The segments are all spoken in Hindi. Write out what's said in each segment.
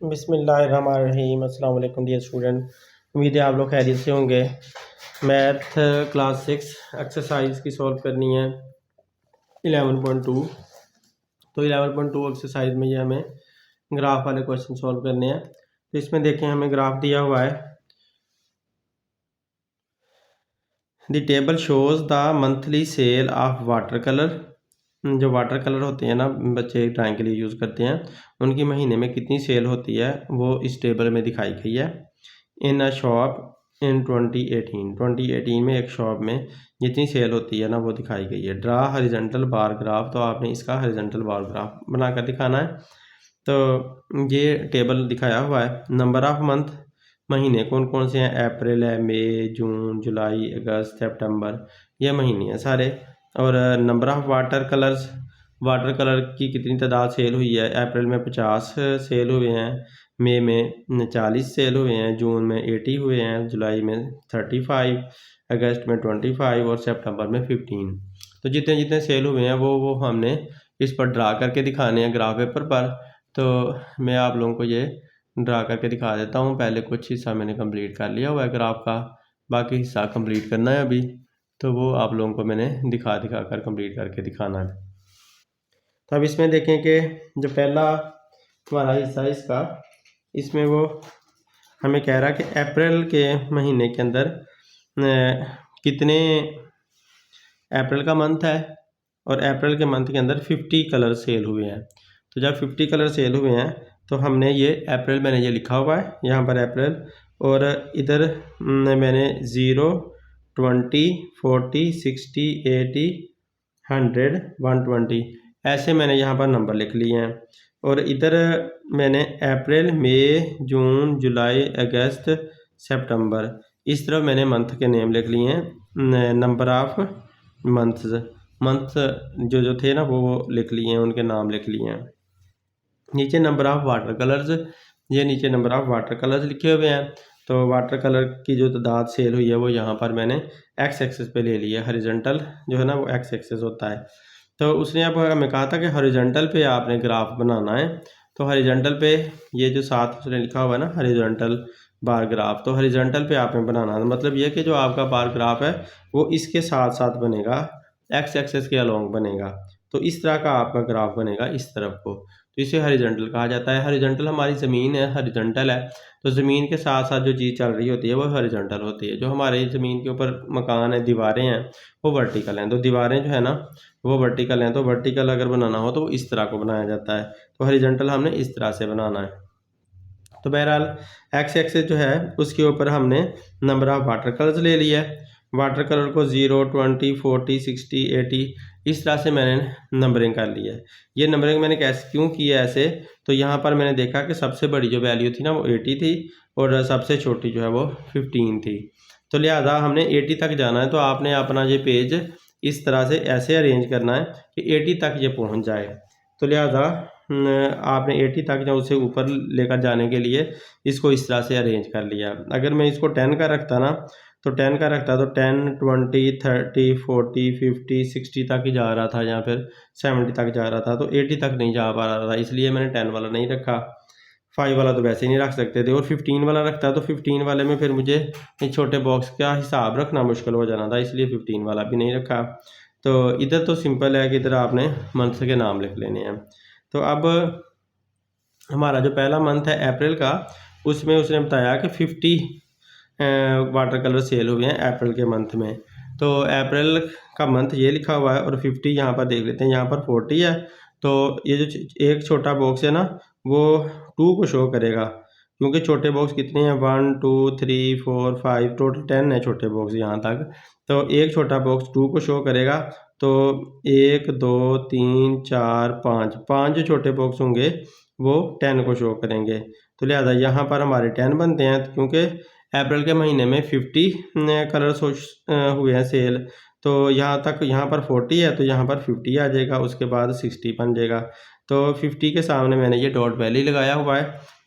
बिस्मिल्लाहिर्रहमानिर्रहीम। अस्सलाम वालेकुम डियर स्टूडेंट, उम्मीद है आप लोग खैरियत से होंगे। मैथ क्लास 6 एक्सरसाइज की सॉल्व करनी है 11.2। तो 11.2 एक्सरसाइज में ये हमें ग्राफ वाले क्वेश्चन सॉल्व करने हैं। तो इसमें देखें हमें ग्राफ दिया हुआ है, the table shows the monthly cell of water colour. जो वाटर कलर होते हैं ना, बच्चे ड्राइंग के लिए यूज़ करते हैं, उनकी महीने में कितनी सेल होती है वो इस टेबल में दिखाई गई है। इन अ शॉप इन 2018 में एक शॉप में जितनी सेल होती है ना वो दिखाई गई है। ड्रा हॉरिजॉन्टल बार ग्राफ, तो आपने इसका हॉरिजॉन्टल बार ग्राफ बनाकर दिखाना है। तो ये टेबल दिखाया हुआ है। नंबर ऑफ मंथ, महीने कौन कौन से हैं, अप्रैल है, मई, जून, जुलाई, अगस्त, सितंबर, ये महीने हैं सारे। और number of water colours, water colour की कितनी तादाद सेल हुई है। अप्रैल में 50 सेल हुए हैं, मई में 40 सेल हुए हैं, जून में 80 हुए हैं, जुलाई में 35, अगस्त में 25 और सितंबर में 15। तो जितने जितने सेल हुए हैं वो हमने इस पर ड्रा करके दिखाने हैं ग्राफ पेपर पर। तो मैं आप लोगों को ये ड्रा करके दिखा देता हूँ। पहले कुछ हिस्सा मैंने कंप्लीट कर लिया हुआ है ग्राफ का, बाकी हिस्सा कंप्लीट करना है अभी। तो वो आप लोगों को मैंने दिखा कर कंप्लीट करके दिखाना है। तो अब इसमें देखें कि जो पहला हमारा हिस्सा इसका, इसमें वो हमें कह रहा है कि अप्रैल के महीने के अंदर कितने, अप्रैल का मंथ है और अप्रैल के मंथ के अंदर 50 कलर सेल हुए हैं। तो जब 50 कलर सेल हुए हैं तो हमने ये अप्रैल, मैंने ये लिखा हुआ है यहाँ पर अप्रैल, और इधर मैंने 0, 20, 40, 60, 80, 100, 120 ऐसे मैंने यहाँ पर नंबर लिख लिए हैं। और इधर मैंने अप्रैल, मई, जून, जुलाई, अगस्त, सितंबर, इस तरफ मैंने मंथ के नेम लिख लिए हैं। नंबर ऑफ मंथ जो थे ना वो लिख लिए हैं, उनके नाम लिख लिए हैं। नीचे नंबर ऑफ वाटर कलर्स, ये नीचे नंबर ऑफ वाटर कलर्स लिखे हुए हैं। तो वाटर कलर की जो तादाद सेल हुई है वो यहाँ पर मैंने एक्स एक्सेस पे ले ली है। हॉरिजॉन्टल जो है ना वो एक्स एक्सेस होता है। तो उसने अब हमें कहा था कि हॉरिजॉन्टल पे आपने ग्राफ बनाना है। तो हॉरिजॉन्टल पे ये जो साथ उसने लिखा हुआ है ना हॉरिजॉन्टल बार ग्राफ, तो हॉरिजॉन्टल पे आपने बनाना है। मतलब ये कि जो आपका बार ग्राफ है वो इसके साथ साथ बनेगा, एक्स एक्सेस के अलोंग बनेगा। तो इस तरह का आपका ग्राफ बनेगा इस तरफ को, तो इसे हॉरिजॉन्टल कहा जाता है। हॉरिजॉन्टल हमारी ज़मीन है, हॉरिजॉन्टल है, तो ज़मीन के साथ साथ जो चीज़ चल रही होती है वो हॉरिजॉन्टल होती है। जो हमारे ज़मीन के ऊपर मकान है, दीवारें हैं, वो वर्टिकल हैं। तो दीवारें जो है ना वो वर्टिकल हैं। तो वर्टिकल अगर बनाना हो तो इस तरह को बनाया जाता है। तो हॉरिजॉन्टल हमने इस तरह से बनाना है। तो बहरहाल एक्स एक्सेस जो है उसके ऊपर हमने नंबर ऑफ वाटर कलर्स ले लिया है। वाटर कलर को 0, 20, 40, 60, 80 इस तरह से मैंने नंबरिंग कर लिया है। ये नंबरिंग मैंने कैसे क्यों की है ऐसे, तो यहाँ पर मैंने देखा कि सबसे बड़ी जो वैल्यू थी ना वो 80 थी और सबसे छोटी जो है वो 15 थी। तो लिहाजा हमने 80 तक जाना है। तो आपने अपना ये पेज इस तरह से ऐसे अरेंज करना है कि 80 तक ये पहुँच जाए। तो लिहाजा आपने 80 तक जो उसे ऊपर लेकर जाने के लिए इसको इस तरह से अरेंज कर लिया। अगर मैं इसको 10 का रखता ना, तो 10 का रखता तो 10, 20, 30, 40, 50, 60 तक ही जा रहा था या फिर 70 तक जा रहा था। तो 80 तक नहीं जा पा रहा था, इसलिए मैंने 10 वाला नहीं रखा। 5 वाला तो वैसे ही नहीं रख सकते थे। और 15 वाला रखता तो 15 वाले में फिर मुझे इस छोटे बॉक्स का हिसाब रखना मुश्किल हो जाना था, इसलिए 15 वाला भी नहीं रखा। तो इधर तो सिंपल है कि इधर आपने मंथ के नाम लिख लेने हैं। तो अब हमारा जो पहला मंथ है अप्रैल का, उसमें उसने बताया कि 50 वाटर कलर सेल हुए हैं अप्रैल के मंथ में। तो अप्रैल का मंथ ये लिखा हुआ है और 50 यहाँ पर देख लेते हैं, यहाँ पर 40 है। तो ये जो एक छोटा बॉक्स है ना वो 2 को शो करेगा, क्योंकि छोटे बॉक्स कितने हैं, 1, 2, 3, 4, 5, टोटल 10 है छोटे बॉक्स यहाँ तक। तो एक छोटा बॉक्स 2 को शो करेगा। तो 1, 2, 3, 4, 5 जो छोटे बॉक्स होंगे वो 10 को शो करेंगे। तो लिहाजा यहाँ पर हमारे 10 बनते हैं, क्योंकि अप्रैल के महीने में 50 कलर्स हुए हैं सेल। तो यहाँ तक, यहाँ पर 40 है तो यहाँ पर 50 आ जाएगा, उसके बाद 60 बन जाएगा। तो 50 के सामने मैंने ये डॉट वैली लगाया हुआ है।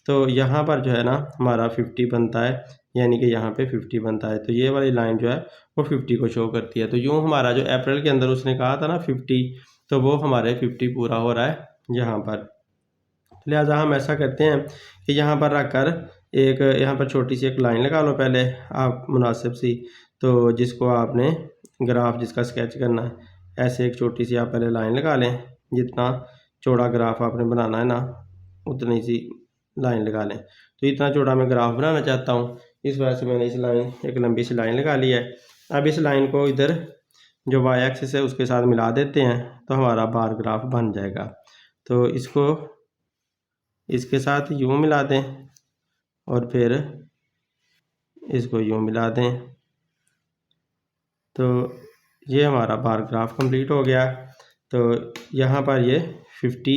तो यहाँ पर जो है ना हमारा 50 बनता है, यानी कि यहाँ पे 50 बनता है। तो ये वाली लाइन जो है वो 50 को शो करती है। तो यूँ हमारा जो अप्रैल के अंदर उसने कहा था ना 50, तो वो हमारे 50 पूरा हो रहा है यहाँ पर। लिहाजा हम ऐसा करते हैं कि यहाँ पर रख कर एक यहाँ पर छोटी सी एक लाइन लगा लो पहले आप मुनासिब सी, तो जिसको आपने ग्राफ जिसका स्केच करना है ऐसे एक छोटी सी आप पहले लाइन लगा लें। जितना चौड़ा ग्राफ आपने बनाना है ना उतनी सी लाइन लगा लें। तो इतना चौड़ा मैं ग्राफ बनाना चाहता हूँ, इस वजह से मैंने इस लाइन एक लंबी सी लाइन लगा ली है। अब इस लाइन को इधर जो वाई एक्सिस है उसके साथ मिला देते हैं तो हमारा बार ग्राफ बन जाएगा। तो इसको इसके साथ यूँ मिला दें और फिर इसको यूँ मिला दें, तो ये हमारा बार ग्राफ कंप्लीट हो गया। तो यहाँ पर ये 50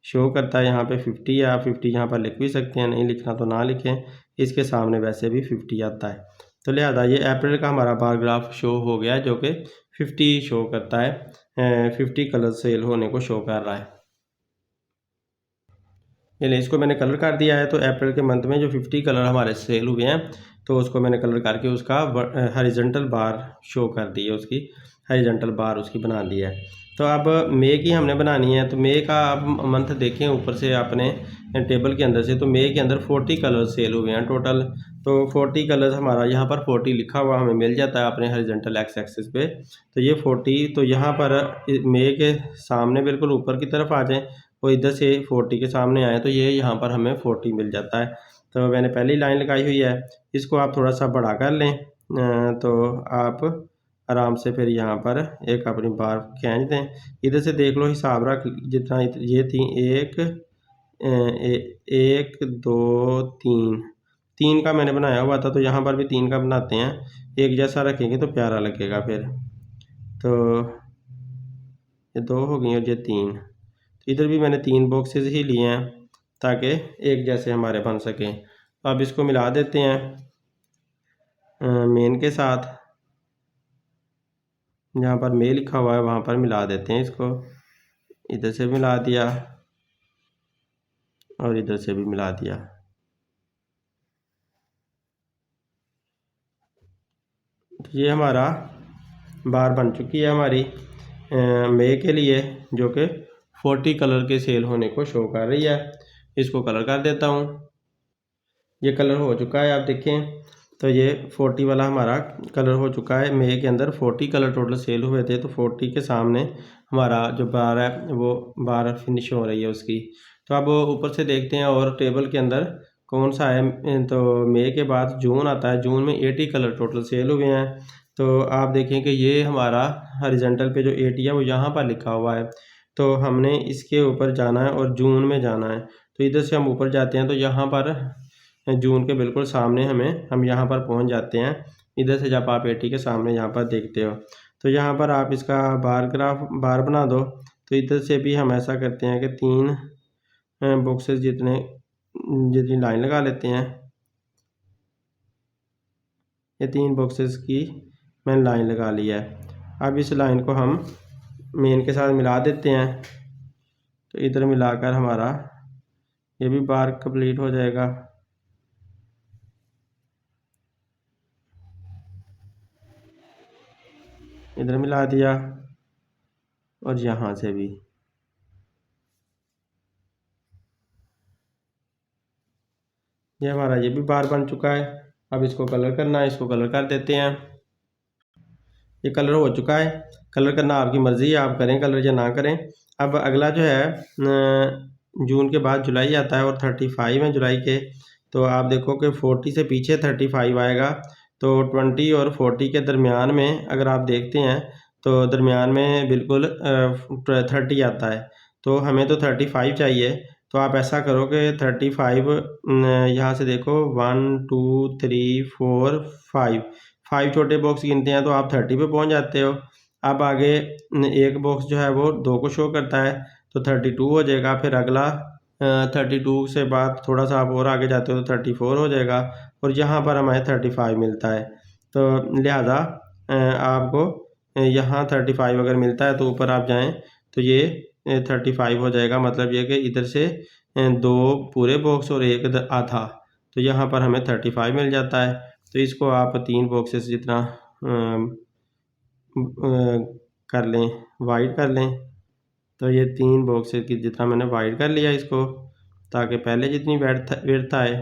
शो करता है, यहाँ पे 50 या 50 यहाँ पर लिख भी सकते हैं, नहीं लिखना तो ना लिखें, इसके सामने वैसे भी 50 आता है। तो लिहाजा ये अप्रैल का हमारा बार ग्राफ शो हो गया जो कि 50 शो करता है, 50 कलर सेल होने को शो कर रहा है। ये इसको मैंने कलर कर दिया है। तो अप्रैल के मंथ में जो 50 कलर हमारे सेल हुए हैं तो उसको मैंने कलर करके उसका हॉरिजॉन्टल बार शो कर दी है, उसकी हॉरिजॉन्टल बार उसकी बना दी है। तो अब मई की हमने बनानी है। तो मई का आप मंथ देखें ऊपर से अपने टेबल के अंदर से, तो मई के अंदर 40 कलर सेल हुए हैं टोटल। तो 40 कलर्स हमारा यहाँ पर 40 लिखा हुआ हमें मिल जाता है अपने हॉरिजॉन्टल एक्स एक्सिस पे। तो ये 40, तो यहाँ पर मई के सामने बिल्कुल ऊपर की तरफ आ जाएं, वो इधर से 40 के सामने आए तो ये यहाँ पर हमें 40 मिल जाता है। तो मैंने पहली लाइन लगाई हुई है, इसको आप थोड़ा सा बड़ा कर लें, तो आप आराम से फिर यहाँ पर एक अपनी बार खींच दें। इधर से देख लो हिसाब रख जितना ये थी, एक दो तीन, तीन का मैंने बनाया हुआ था, तो यहाँ पर भी 3 का बनाते हैं। एक जैसा रखेंगे तो प्यारा लगेगा फिर। तो ये 2 हो गई और ये 3, इधर भी मैंने 3 बॉक्सेस ही लिए हैं ताकि एक जैसे हमारे बन सकें। तो अब इसको मिला देते हैं मेन के साथ, जहाँ पर मे लिखा हुआ है वहाँ पर मिला देते हैं इसको। इधर से मिला दिया और इधर से भी मिला दिया। तो ये हमारा बार बन चुकी है हमारी मई के लिए, जो कि 40 कलर के सेल होने को शो कर रही है। इसको कलर कर देता हूँ। ये कलर हो चुका है, आप देखें। तो ये 40 वाला हमारा कलर हो चुका है। मई के अंदर 40 कलर टोटल सेल हुए थे, तो 40 के सामने हमारा जो बार है वो बार फिनिश हो रही है उसकी। तो अब ऊपर से देखते हैं और टेबल के अंदर कौन सा है। तो मई के बाद जून आता है, जून में 80 कलर टोटल सेल हुए हैं। तो आप देखें कि ये हमारा हॉरिजॉन्टल पे जो 80 है वो यहाँ पर लिखा हुआ है। तो हमने इसके ऊपर जाना है और जून में जाना है। तो इधर से हम ऊपर जाते हैं तो यहाँ पर जून के बिल्कुल सामने हम यहाँ पर पहुँच जाते हैं। इधर से जब आप 80 के सामने यहाँ पर देखते हो तो यहाँ पर आप इसका बार ग्राफ बार बना दो। तो इधर से भी हम ऐसा करते हैं कि 3 बॉक्सेस जितनी लाइन लगा लेते हैं। ये 3 बॉक्सेस की मैंने लाइन लगा ली है। अब इस लाइन को हम मेन के साथ मिला देते हैं। तो इधर मिलाकर हमारा ये भी बार कंप्लीट हो जाएगा। इधर मिला दिया और यहाँ से भी। ये हमारा ये भी बार बन चुका है। अब इसको कलर करना है, इसको कलर कर देते हैं। ये कलर हो चुका है। कलर करना आपकी मर्ज़ी है, आप करें कलर या ना करें। अब अगला जो है जून के बाद जुलाई आता है और 35 है जुलाई के। तो आप देखो कि 40 से पीछे 35 आएगा। तो 20 और 40 के दरमियान में अगर आप देखते हैं तो दरमियान में बिल्कुल 30 आता है। तो हमें तो 35 चाहिए। तो आप ऐसा करो कि 35 यहाँ से देखो 1 2 3 4 5 5 छोटे बॉक्स गिनते हैं तो आप 30 पे पहुँच जाते हो। अब आगे एक बॉक्स जो है वो 2 को शो करता है तो 32 हो जाएगा। फिर अगला 32 से बाद थोड़ा सा आप और आगे जाते हो तो 34 हो जाएगा और यहाँ पर हमें 35 मिलता है। तो लिहाजा आपको यहाँ 35 अगर मिलता है तो ऊपर आप जाएँ तो ये 35 हो जाएगा। मतलब ये कि इधर से 2 पूरे बॉक्स और एक आधा, तो यहाँ पर हमें 35 मिल जाता है। तो इसको आप 3 बॉक्सेस जितना कर लें, वाइड कर लें। तो ये 3 बॉक्सेस की जितना मैंने वाइड कर लिया इसको। ताकि पहले जितनी विड्थ आए।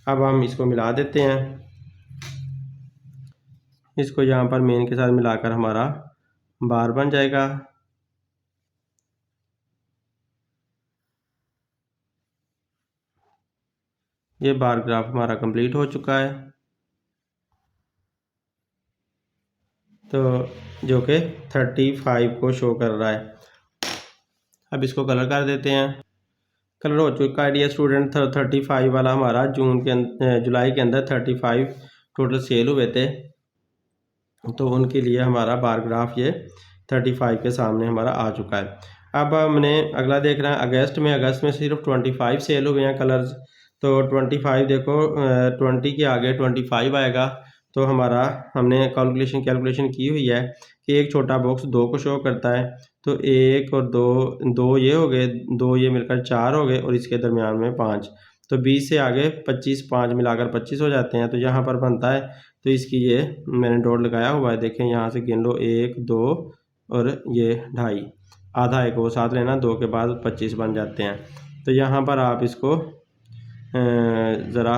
अब हम इसको मिला देते हैं, इसको यहाँ पर मेन के साथ मिलाकर हमारा बार बन जाएगा। ये बार ग्राफ हमारा कंप्लीट हो चुका है, तो जो कि 35 को शो कर रहा है। अब इसको कलर कर देते हैं। कलर हो चुका है डियर स्टूडेंट। 35 वाला हमारा जुलाई के अंदर 35 टोटल सेल हुए थे, तो उनके लिए हमारा बार ग्राफ ये 35 के सामने हमारा आ चुका है। अब हमने अगला देखना है अगस्त में। अगस्त में सिर्फ 25 सेल हुए हैं कलर्स, तो 25 देखो 20 के आगे 25 आएगा, तो हमारा हमने कैलकुलेशन की हुई है कि एक छोटा बॉक्स 2 को शो करता है, तो 1 और 2 ये हो गए, 2 ये मिलकर 4 हो गए और इसके दरमियान में 5, तो 20 से आगे 25, 5 मिलाकर 25 हो जाते हैं। तो यहाँ पर बनता है, तो इसकी ये मैंने डॉट लगाया हुआ है, देखें यहाँ से गिन लो 1 2 और ये 2.5, आधा एक वो साथ लेना, 2 के बाद 25 बन जाते हैं। तो यहाँ पर आप इसको ज़रा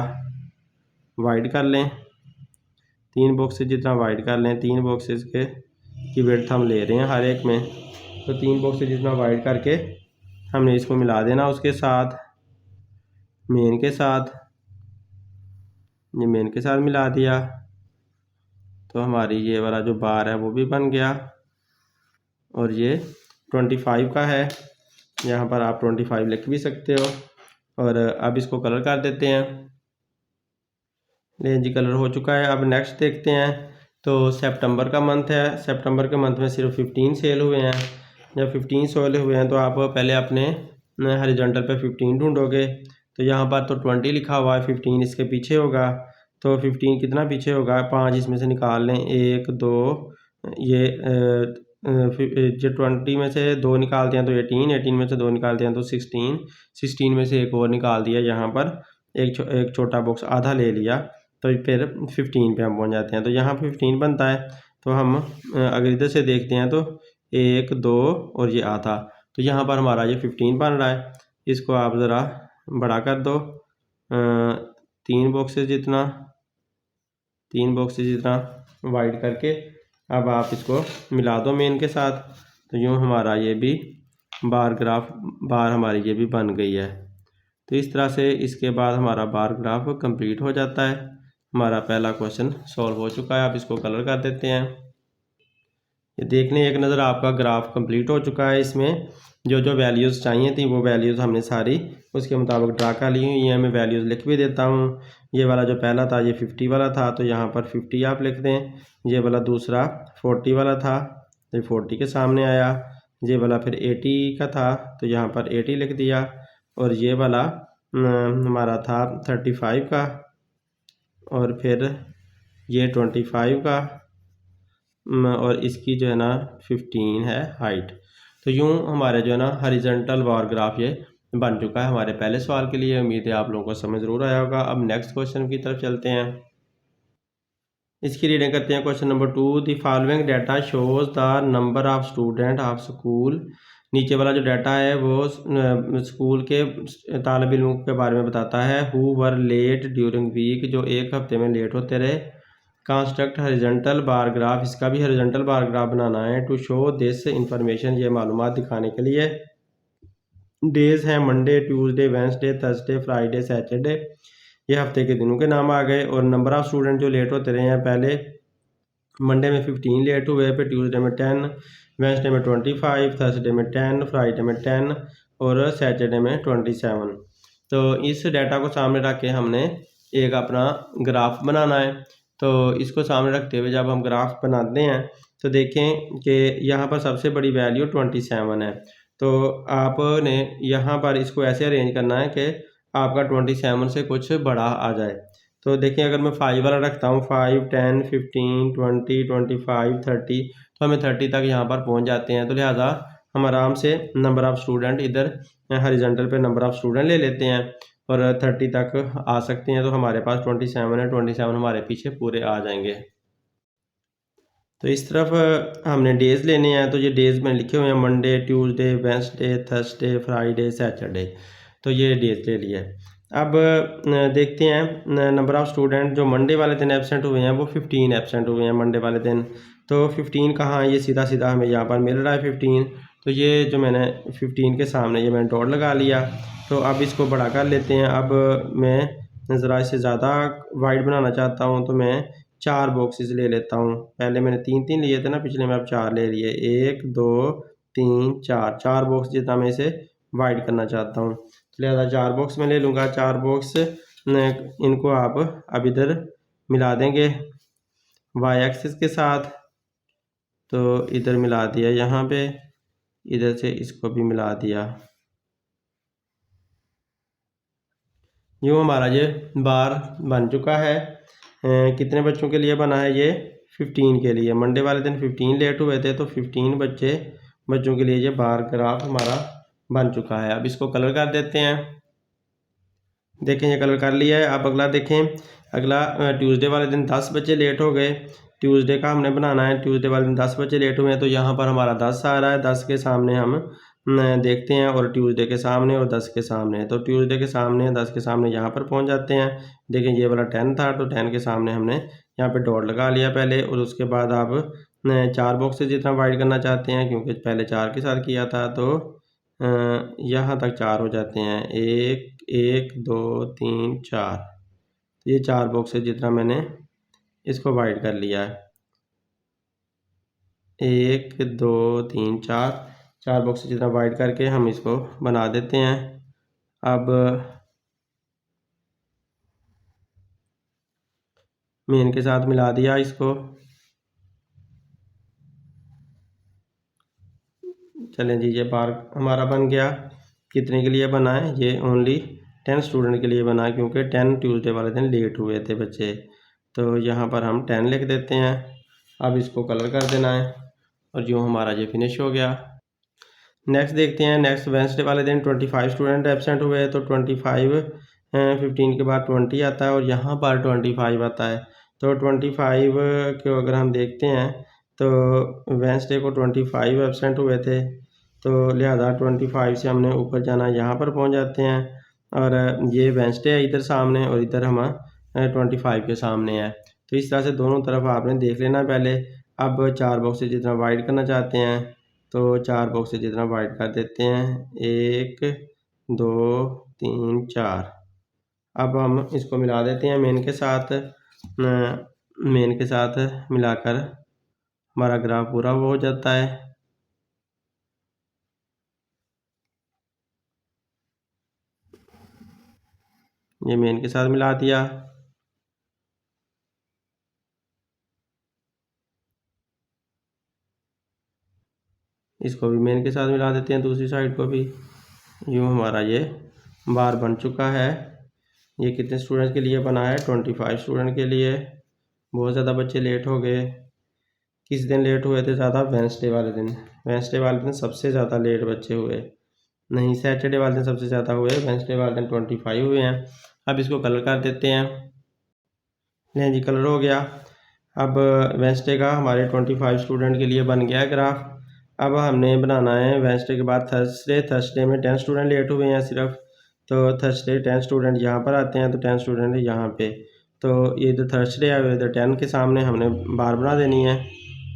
वाइड कर लें, 3 बॉक्सेस जितना वाइड कर लें। 3 बॉक्सेस की विड्थ हम ले रहे हैं हर एक में, तो 3 बॉक्सेस जितना वाइड करके हमने इसको मिला देना उसके साथ, मेन के साथ। ये मेन के साथ मिला दिया, तो हमारी ये वाला जो बार है वो भी बन गया, और ये 25 का है, यहाँ पर आप 25 लिख भी सकते हो। और अब इसको कलर कर देते हैं। ले जी, कलर हो चुका है। अब नेक्स्ट देखते हैं, तो सितंबर का मंथ है। सितंबर के मंथ में सिर्फ 15 सेल हुए हैं। जब 15 सेल हुए हैं तो आप पहले अपने हॉरिजॉन्टल पे 15 ढूंढोगे, तो यहाँ पर तो 20 लिखा हुआ है, 15 इसके पीछे होगा, तो 15 कितना पीछे होगा, 5 इसमें से निकाल लें, 1 2, ये जो 20 में से 2 निकालते हैं तो 18 में से 2 निकालते हैं तो 16 में से एक और निकाल दिया, यहाँ पर एक छोटा बॉक्स आधा ले लिया, तो फिर 15 पे हम पहुँच जाते हैं। तो यहाँ 15 बनता है, तो हम अगर इधर से देखते हैं तो 1 2 और ये आधा, तो यहाँ पर हमारा ये 15 बन रहा है। इसको आप ज़रा बड़ा कर दो, 3 बॉक्सेस जितना वाइड करके अब आप इसको मिला दो मेन के साथ, तो यूँ हमारा ये भी बार हमारी ये भी बन गई है। तो इस तरह से इसके बाद हमारा बार ग्राफ कंप्लीट हो जाता है। हमारा पहला क्वेश्चन सॉल्व हो चुका है। आप इसको कलर कर देते हैं। ये देखने एक नज़र आपका ग्राफ कंप्लीट हो चुका है। इसमें जो जो वैल्यूज़ चाहिए थी वो वैल्यूज़ हमने सारी उसके मुताबिक ड्रा कर ली हुई हैं। मैं वैल्यूज़ लिख भी देता हूँ। ये वाला जो पहला था ये 50 वाला था, तो यहाँ पर 50 आप लिख दें। ये वाला दूसरा 40 वाला था, तो 40 के सामने आया। ये वाला फिर 80 का था, तो यहाँ पर 80 लिख दिया। और ये वाला हमारा था 35 का, और फिर ये 25 का, और इसकी जो है ना 15 है हाइट। तो यूँ हमारे जो है ना हॉरिजॉन्टल बार ग्राफ ये बन चुका है हमारे पहले सवाल के लिए। उम्मीद है आप लोगों को समझ ज़रूर आया होगा। अब नेक्स्ट क्वेश्चन की तरफ चलते हैं। इसकी रीडिंग करते हैं। Question number 2, the following data shows the number of student of school. नीचे वाला जो डाटा है वो स्कूल के तालिब इल्मों के बारे में बताता है। Who were late during week, जो एक हफ्ते में लेट होते रहे। कंस्ट्रक्ट हॉरिजॉन्टल बार ग्राफ, इसका भी हॉरिजॉन्टल बार ग्राफ बनाना है। टू शो दिस इंफॉर्मेशन, ये मालूमात दिखाने के लिए। डेज हैं Monday, Tuesday, Wednesday, Thursday, Friday, Saturday, ये हफ्ते के दिनों के नाम आ गए। और नंबर ऑफ़ स्टूडेंट जो लेट होते रहे हैं, पहले मंडे में 15 लेट हुए, फिर ट्यूसडे में 10, वेंसडे में 25, थर्सडे में 10, फ्राइडे में 10 और सैटरडे में 27। तो इस डाटा को सामने रख के हमने एक अपना ग्राफ बनाना है। तो इसको सामने रखते हुए जब हम ग्राफ बनाते हैं तो देखें कि यहाँ पर सबसे बड़ी वैल्यू 27 है। तो आपने यहाँ पर इसको ऐसे अरेंज करना है कि आपका 27 से कुछ बड़ा आ जाए। तो देखिए अगर मैं 5 वाला रखता हूँ, 5, 10, 15, 20, 25, 30, तो हमें 30 तक यहाँ पर पहुँच जाते हैं। तो लिहाजा हम आराम से नंबर ऑफ़ स्टूडेंट इधर हॉरिजॉन्टल पे नंबर ऑफ़ स्टूडेंट ले लेते हैं और 30 तक आ सकते हैं। तो हमारे पास 27 है, 27 हमारे पीछे पूरे आ जाएंगे। तो इस तरफ हमने डेज़ लेने हैं। तो ये डेज़ में लिखे हुए हैं Monday, Tuesday, Wednesday, Thursday, Friday, Saturday. तो ये डेज ले लिया है। अब देखते हैं नंबर ऑफ़ स्टूडेंट जो मंडे वाले दिन एब्सेंट हुए हैं वो 15 एब्सेंट हुए हैं मंडे वाले दिन। तो 15 कहाँ है, ये सीधा-सीधा हमें यहाँ पर मिल रहा है 15। तो ये जो मैंने 15 के सामने ये मैंने डॉट लगा लिया। तो अब इसको बड़ा कर लेते हैं। अब मैं ज़रा इसे ज़्यादा वाइड बनाना चाहता हूँ तो मैं 4 बॉक्सेस ले लेता हूँ। पहले मैंने 3-3 लिए थे ना पिछले में, अब 4 ले लिए। 1, 2, 3, 4, 4 बॉक्स जितना मैं इसे वाइड करना चाहता हूँ। लिहाजा 4 बॉक्स मैं ले लूँगा। 4 बॉक्स इनको आप अब इधर मिला देंगे वाई एक्सिस के साथ। तो इधर मिला दिया यहाँ पे, इधर से इसको भी मिला दिया। यूँ हमारा ये बार बन चुका है। कितने बच्चों के लिए बना है ये? 15 के लिए। मंडे वाले दिन 15 लेट हुए थे तो 15 बच्चों के लिए ये बार ग्राफ हमारा बन चुका है। अब इसको कलर कर देते हैं। देखें ये कलर कर लिया है। अब अगला देखें, अगला ट्यूसडे वाले दिन 10 बच्चे लेट हो गए। ट्यूसडे का हमने बनाना है। ट्यूसडे वाले दिन 10 बच्चे लेट हुए हैं तो यहाँ पर हमारा 10 आ रहा है। 10 के सामने हम देखते हैं और ट्यूसडे के सामने और 10 के सामने। तो ट्यूसडे के सामने 10 के सामने यहाँ पर पहुँच जाते हैं। देखें ये वाला 10 था तो 10 के सामने हमने यहाँ पे डॉट लगा लिया पहले, और उसके बाद आप 4 बॉक्सेस जितना वाइड करना चाहते हैं क्योंकि पहले 4 के साथ किया था तो यहाँ तक 4 हो जाते हैं। 1, 1, 2, 3, 4। ये 4 बॉक्सेस जितना मैंने इसको वाइड कर लिया है। 1, 2, 3, 4, 4 बॉक्सेस जितना वाइड करके हम इसको बना देते हैं। अब मेन के साथ मिला दिया इसको। चलें जी, ये बार हमारा बन गया। कितने के लिए बना है? ये ओनली 10 स्टूडेंट के लिए बना है क्योंकि 10 ट्यूसडे वाले दिन लेट हुए थे बच्चे। तो यहाँ पर हम 10 लिख देते हैं। अब इसको कलर कर देना है और यूँ हमारा ये फिनिश हो गया। नेक्स्ट देखते हैं। नेक्स्ट वेडनेसडे वाले दिन 25 स्टूडेंट एब्सेंट हुए तो 25 15 के बाद 20 आता है और यहाँ पर 25 आता है। तो 25 को अगर हम देखते हैं तो वेडनेसडे को 25 एब्सेंट हुए थे तो लिहाजा 25 से हमने ऊपर जाना, यहाँ पर पहुँच जाते हैं। और ये वेडनेसडे है इधर सामने और इधर हम 25 के सामने है। तो इस तरह से दोनों तरफ आपने देख लेना पहले। अब 4 बॉक्सेस जितना वाइड करना चाहते हैं तो 4 बॉक्सेस जितना वाइड कर देते हैं। 1, 2, 3, 4। अब हम इसको मिला देते हैं मेन के साथ। मेन के साथ मिलाकर हमारा ग्राफ पूरा वो हो जाता है। ये मेन के साथ मिला दिया। इसको भी मेन के साथ मिला देते हैं, दूसरी साइड को भी। यूँ हमारा ये बार बन चुका है। ये कितने स्टूडेंट के लिए बना है? 25 स्टूडेंट के लिए। बहुत ज़्यादा बच्चे लेट हो गए। किस दिन लेट हुए थे ज़्यादा? वेडनेसडे वाले दिन। वेडनेसडे वाले दिन सबसे ज़्यादा लेट बच्चे हुए। नहीं, सैटरडे वाले दिन सबसे ज़्यादा हुए, वेडनेसडे वाले दिन 25 हुए हैं। अब इसको कलर कर देते हैं। लें जी, कलर हो गया। अब वेडनेसडे का हमारे 25 स्टूडेंट के लिए बन गया ग्राफ। अब हमने बनाना है वेडनेसडे के बाद थर्सडे। थर्सडे में 10 स्टूडेंट लेट हुए हैं सिर्फ। तो थर्सडे 10 स्टूडेंट यहाँ पर आते हैं तो 10 स्टूडेंट यहाँ पे। तो ये इधर थर्सडे आए हुए इधर 10 के सामने हमने बार बना देनी है।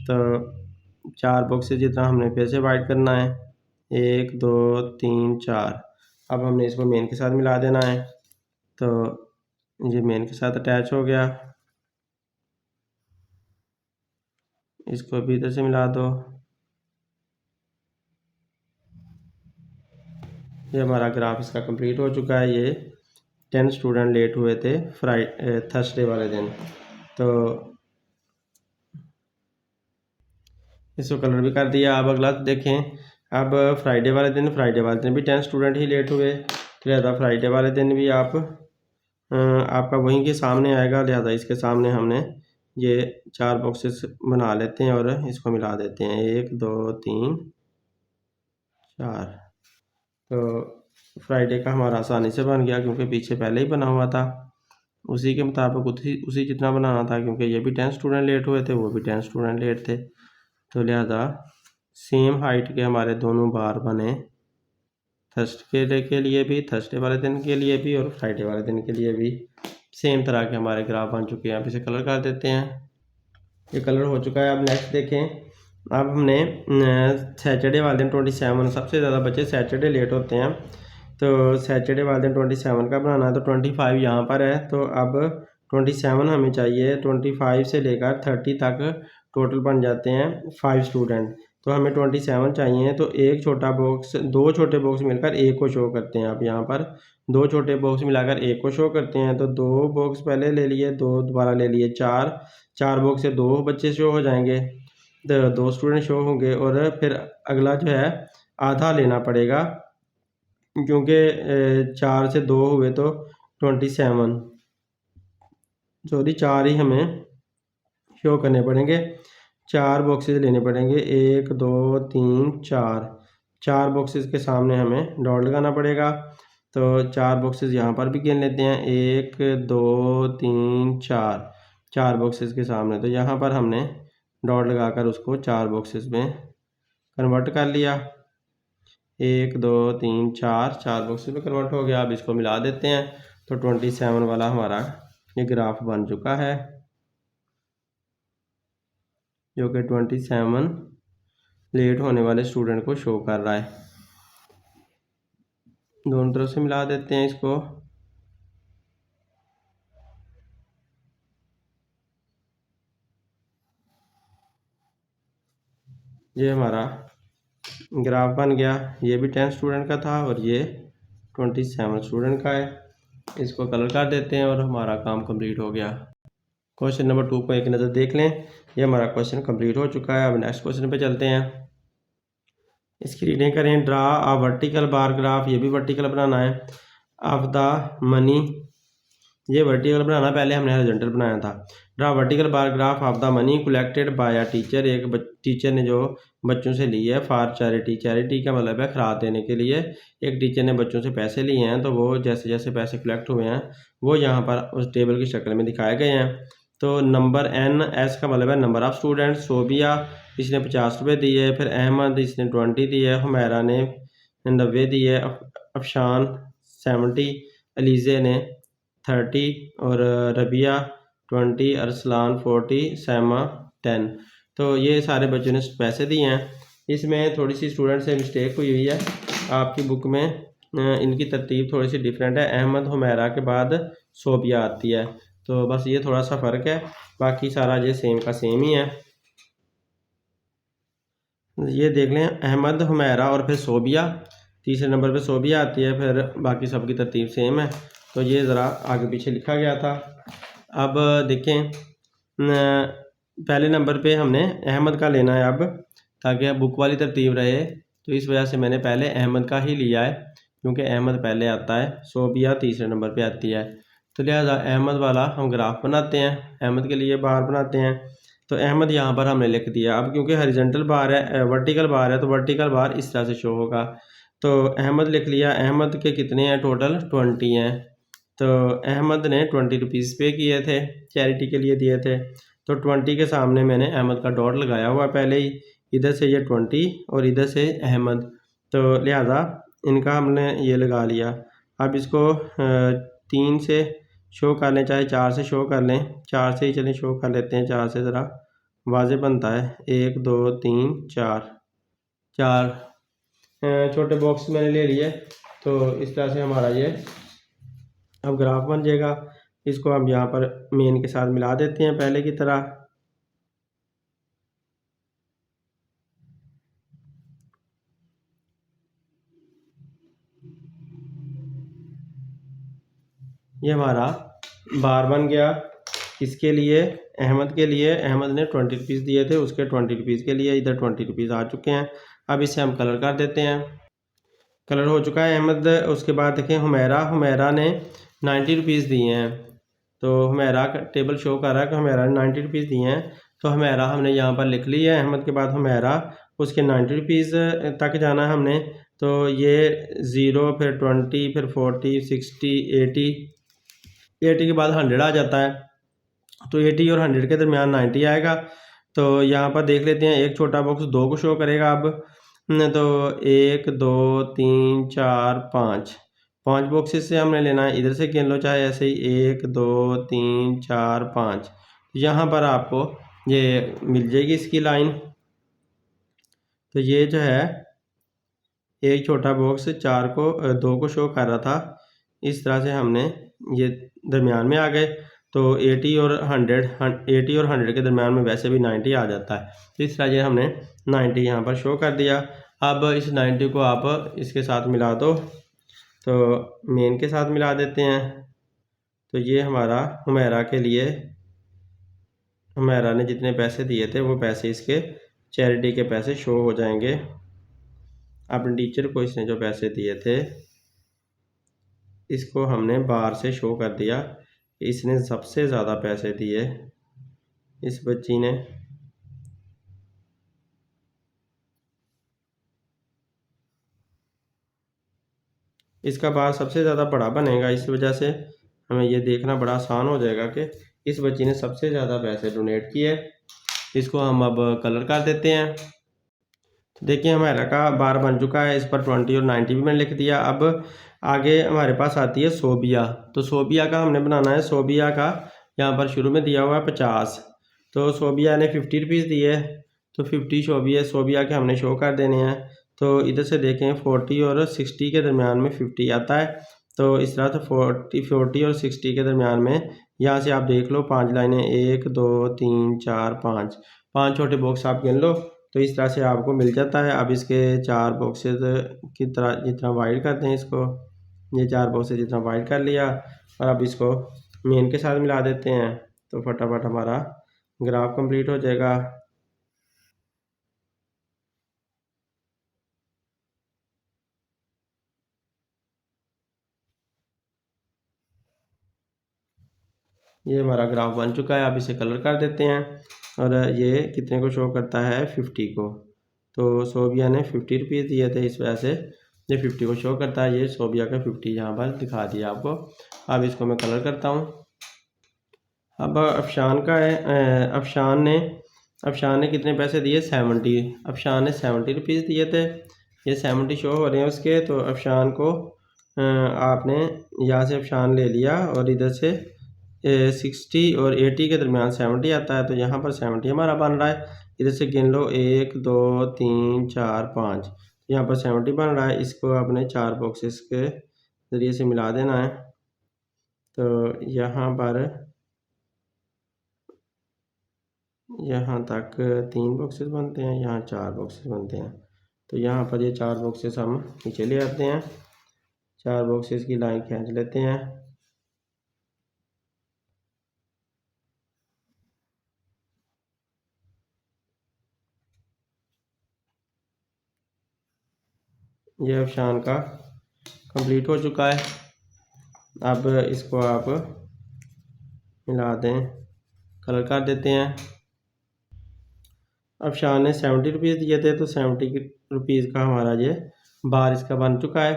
तो 4 बॉक्सेस जितना हमने फिर से वाइड करना है। 1, 2, 3, 4। अब हमने इसको मेन के साथ मिला देना है। तो ये मेन के साथ अटैच हो गया। इसको भी इधर से मिला दो। ये हमारा ग्राफ इसका कंप्लीट हो चुका है। ये 10 स्टूडेंट लेट हुए थे थर्सडे वाले दिन। तो इसको कलर भी कर दिया। अब अगला देखें। अब फ्राइडे वाले दिन भी 10 स्टूडेंट ही लेट हुए। तो लिहाजा फ्राइडे वाले दिन भी आपका वहीं के सामने आएगा। लिहाजा इसके सामने हमने ये 4 बॉक्सेस बना लेते हैं और इसको मिला देते हैं। 1, 2, 3, 4। तो फ्राइडे का हमारा आसानी से बन गया क्योंकि पीछे पहले ही बना हुआ था। उसी के मुताबिक उसी जितना बनाना था क्योंकि ये भी 10 स्टूडेंट लेट हुए थे, वो भी 10 स्टूडेंट लेट थे। तो लिहाजा सेम हाइट के हमारे दोनों बार बने थर्सडे के लिए भी, थर्सडे वाले दिन के लिए भी और फ्राइडे वाले दिन के लिए भी सेम तरह के हमारे ग्राफ बन चुके हैं। अब इसे कलर कर देते हैं। ये कलर हो चुका है। अब नेक्स्ट देखें, अब हमने सैटरडे वाले दिन 27, सबसे ज़्यादा बच्चे सैटरडे लेट होते हैं, तो सैटरडे वाले दिन 27 का बनाना है। तो 25 यहाँ पर है, तो अब 27 हमें चाहिए। 25 से लेकर 30 तक टोटल बन जाते हैं 5 स्टूडेंट, तो हमें 27 चाहिए। तो एक छोटा बॉक्स, दो छोटे बॉक्स मिलकर एक को शो करते हैं। अब यहाँ पर दो छोटे बॉक्स मिलाकर एक को शो करते हैं, तो दो बॉक्स पहले ले लिए, दो दोबारा ले लिए, चार बॉक्स से दो बच्चे शो हो जाएंगे, तो दो स्टूडेंट शो होंगे। और फिर अगला जो है आधा लेना पड़ेगा, क्योंकि 4 से 2 हुए तो 27, सॉरी 4 ही हमें शो करने पड़ेंगे। 4 बॉक्सेस लेने पड़ेंगे, 1 2 3 4 बॉक्सेस के सामने हमें डॉट लगाना पड़ेगा। तो 4 बॉक्सेस यहाँ पर भी गिन लेते हैं, 1 2 3 4 बॉक्सेस के सामने। तो यहाँ पर हमने डॉट लगाकर उसको 4 बॉक्सेस में कन्वर्ट कर लिया। 1 2 3 4 बॉक्सेस में कन्वर्ट हो गया। अब इसको मिला देते हैं, तो 27 वाला हमारा ये ग्राफ बन चुका है, जो कि 27 लेट होने वाले स्टूडेंट को शो कर रहा है। दोनों तरफ से मिला देते हैं इसको। ये हमारा ग्राफ बन गया। ये भी 10 स्टूडेंट का था और ये 27 स्टूडेंट का है। इसको कलर कर देते हैं और हमारा काम कंप्लीट हो गया। क्वेश्चन नंबर 2 को एक नज़र देख लें। ये हमारा क्वेश्चन कंप्लीट हो चुका है। अब नेक्स्ट क्वेश्चन पे चलते हैं। इसकी रीडिंग करें, draw a vertical bar graph, ये भी वर्टिकल बनाना है, ऑफ द मनी, ये वर्टिकल बनाना, पहले हमने हॉरिजॉन्टल बनाया था। Draw vertical bar graph of the money collected by a teacher, एक टीचर ने जो बच्चों से ली है, फॉर चैरिटी, चैरिटी का मतलब है खिरात देने के लिए। एक टीचर ने बच्चों से पैसे लिए हैं, तो वो जैसे जैसे पैसे कलेक्ट हुए हैं वो यहाँ पर उस टेबल की शक्ल में दिखाए गए हैं। तो नंबर एन, एस का मतलब है नंबर ऑफ़ स्टूडेंट। सोबिया इसने 50 रुपये दिए, फिर अहमद इसने 20 दिए, हुमैरा ने 90 दिए, अफशान 70, अलीज़े ने 30 और रबिया 20, अरसलान 40, सैमा 10। तो ये सारे बच्चों ने पैसे दिए हैं। इसमें थोड़ी सी स्टूडेंट से मिस्टेक हुई है, आपकी बुक में इनकी तरतीब थोड़ी सी डिफरेंट है। अहमद हुमैरा के बाद सोबिया आती है, तो बस ये थोड़ा सा फ़र्क है, बाकी सारा ये सेम का सेम ही है। ये देख लें, अहमद हुमैरा और फिर सोबिया, तीसरे नंबर पे सोबिया आती है, फिर बाकी सब की तरतीब सेम है। तो ये ज़रा आगे पीछे लिखा गया था। अब देखें, पहले नंबर पे हमने अहमद का लेना है अब, ताकि बुक वाली तरतीब रहे, तो इस वजह से मैंने पहले अहमद का ही लिया है, क्योंकि अहमद पहले आता है, सोबिया तीसरे नंबर पे आती है। तो लिहाजा अहमद वाला हम ग्राफ बनाते हैं, अहमद के लिए बार बनाते हैं। तो अहमद यहाँ पर हमने लिख दिया। अब क्योंकि हॉरिजॉन्टल बार है, वर्टिकल बार है, तो वर्टिकल बार इस तरह से शो होगा। तो अहमद लिख लिया। अहमद के कितने हैं टोटल? 20 हैं। तो अहमद ने 20 रुपीज़ पे किए थे, चैरिटी के लिए दिए थे। तो 20 के सामने मैंने अहमद का डॉट लगाया हुआ पहले ही, इधर से ये 20 और इधर से अहमद, तो लिहाजा इनका हमने ये लगा लिया। अब इसको 3 से शो कर लें, चाहे 4 से शो कर लें, 4 से ही चलें शो कर लेते हैं, 4 से ज़रा वाज़े बनता है। 1 2 3 4 छोटे बॉक्स मैंने ले लिए। तो इस तरह से हमारा ये अब ग्राफ बन जाएगा। इसको हम यहाँ पर मेन के साथ मिला देते हैं पहले की तरह। ये हमारा बार बन गया। किसके लिए? अहमद के लिए। अहमद ने 20 रुपीज़ दिए थे, उसके 20 रुपीज़ के लिए इधर 20 रुपीज़ आ चुके हैं। अब इसे हम कलर कर देते हैं। कलर हो चुका है अहमद। उसके बाद देखें हुमैरा ने 90 रुपीज़ दिए हैं। तो हुमैरा का टेबल शो कर रहा है कि हुमैरा ने 90 रुपीज़ दिए हैं। तो हुमैरा हमने यहाँ पर लिख लिया है। अहमद के बाद हुमैरा, उसके 90 रुपीज़ तक जाना है हमने। तो ये 0, फिर 20, फिर 40, 60, 80 के बाद 100 आ जाता है। तो 80 और 100 के दरमियान 90 आएगा। तो यहाँ पर देख लेते हैं, एक छोटा बॉक्स 2 को शो करेगा। अब तो 1 2 3 4 5 5 बॉक्सेस से हमने लेना है। इधर से गिन लो चाहे ऐसे ही 1 2 3 4 5। यहाँ पर आपको ये मिल जाएगी इसकी लाइन। तो ये जो है एक छोटा बॉक्स 4 को 2 को शो कर रहा था। इस तरह से हमने ये दरमियान में आ गए। तो 80 और 100 के दरमियान में वैसे भी 90 आ जाता है। तो इस तरह ये हमने 90 यहाँ पर शो कर दिया। अब इस 90 को आप इसके साथ मिला दो, तो मेन के साथ मिला देते हैं। तो ये हमारा हुमैरा के लिए, हुमैरा ने जितने पैसे दिए थे वो पैसे इसके चैरिटी के पैसे शो हो जाएंगे। अपने टीचर को इसने जो पैसे दिए थे इसको हमने बार से शो कर दिया। इसने सबसे ज़्यादा पैसे दिए इस बच्ची ने। इसका बार सबसे ज़्यादा बड़ा बनेगा, इस वजह से हमें ये देखना बड़ा आसान हो जाएगा कि इस बच्ची ने सबसे ज़्यादा पैसे डोनेट किए। इसको हम अब कलर कर देते हैं। तो देखिए हमारा का बार बन चुका है। इस पर 20 और 90 भी मैंने लिख दिया। अब आगे हमारे पास आती है सोबिया। तो सोबिया का हमने बनाना है। सोबिया का यहाँ पर शुरू में दिया हुआ है 50। तो सोबिया ने 50 रुपीज़ दिए, तो 50 सोबिया के हमने शो कर देने हैं। तो इधर से देखें 40 और 60 के दरमियान में 50 आता है। तो इस तरह से 40 और 60 के दरमियान में यहाँ से आप देख लो 5 लाइनें, 1 2 3 4 5, 5 छोटे बॉक्स आप गिन लो। तो इस तरह से आपको मिल जाता है। अब इसके 4 बॉक्सेस की तरह जितना वाइड करते हैं इसको, ये 4 बॉक्सेस जितना वाइड कर लिया और अब इसको मेन के साथ मिला देते हैं। तो फटाफट हमारा ग्राफ कंप्लीट हो जाएगा। ये हमारा ग्राफ बन चुका है। अब इसे कलर कर देते हैं और ये कितने को शो करता है, 50 को। तो सोबिया ने 50 रुपीज़ दिए थे, इस वजह से ये 50 को शो करता है। ये सोबिया का 50 यहाँ पर दिखा दिया आपको। अब इसको मैं कलर करता हूँ। अब अफशान का है। अफशान ने कितने पैसे दिए, 70। अफशान ने 70 रुपीज़ दिए थे। ये 70 शो हो रहे हैं उसके। तो अफशान को आपने यहाँ से अफशान ले लिया और इधर से 60 और 80 के दरमियान 70 आता है। तो यहाँ पर 70 हमारा बन रहा है। इधर से गिन लो 1 2 3 4 5, यहाँ पर 70 बन रहा है। इसको आपने 4 बॉक्सेस के ज़रिए से मिला देना है। तो यहाँ तक 3 बॉक्सेस बनते हैं, यहाँ 4 बॉक्सेस बनते हैं। तो यहाँ पर ये 4 बॉक्सेस हम नीचे ले आते हैं। 4 बॉक्सेस की लाइन खींच लेते हैं। ये अफशान का कंप्लीट हो चुका है। अब इसको आप मिला दें, कलर कर देते हैं। अफशान ने 70 रुपीज़ दिए थे, तो 70 रुपीज़ का हमारा ये बार इसका बन चुका है।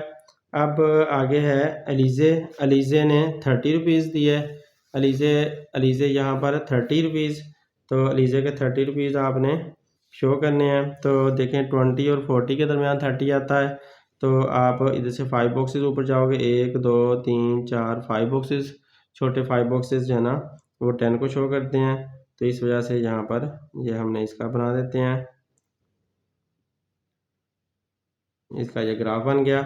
अब आगे है अलीज़े। अलीज़े ने 30 रुपीज़ दिए। अलीज़े यहाँ पर 30 रुपीज़। तो अलीज़े के 30 रुपीज़ आपने शो करने हैं। तो देखें 20 और 40 के दरमियान 30 आता है। तो आप इधर से 5 बॉक्सेस ऊपर जाओगे, 1 2 3 4 5 बॉक्सेस, छोटे 5 बॉक्सेस जो है ना वो 10 को शो करते हैं। तो इस वजह से यहाँ पर ये हमने इसका बना देते हैं। इसका ये ग्राफ बन गया।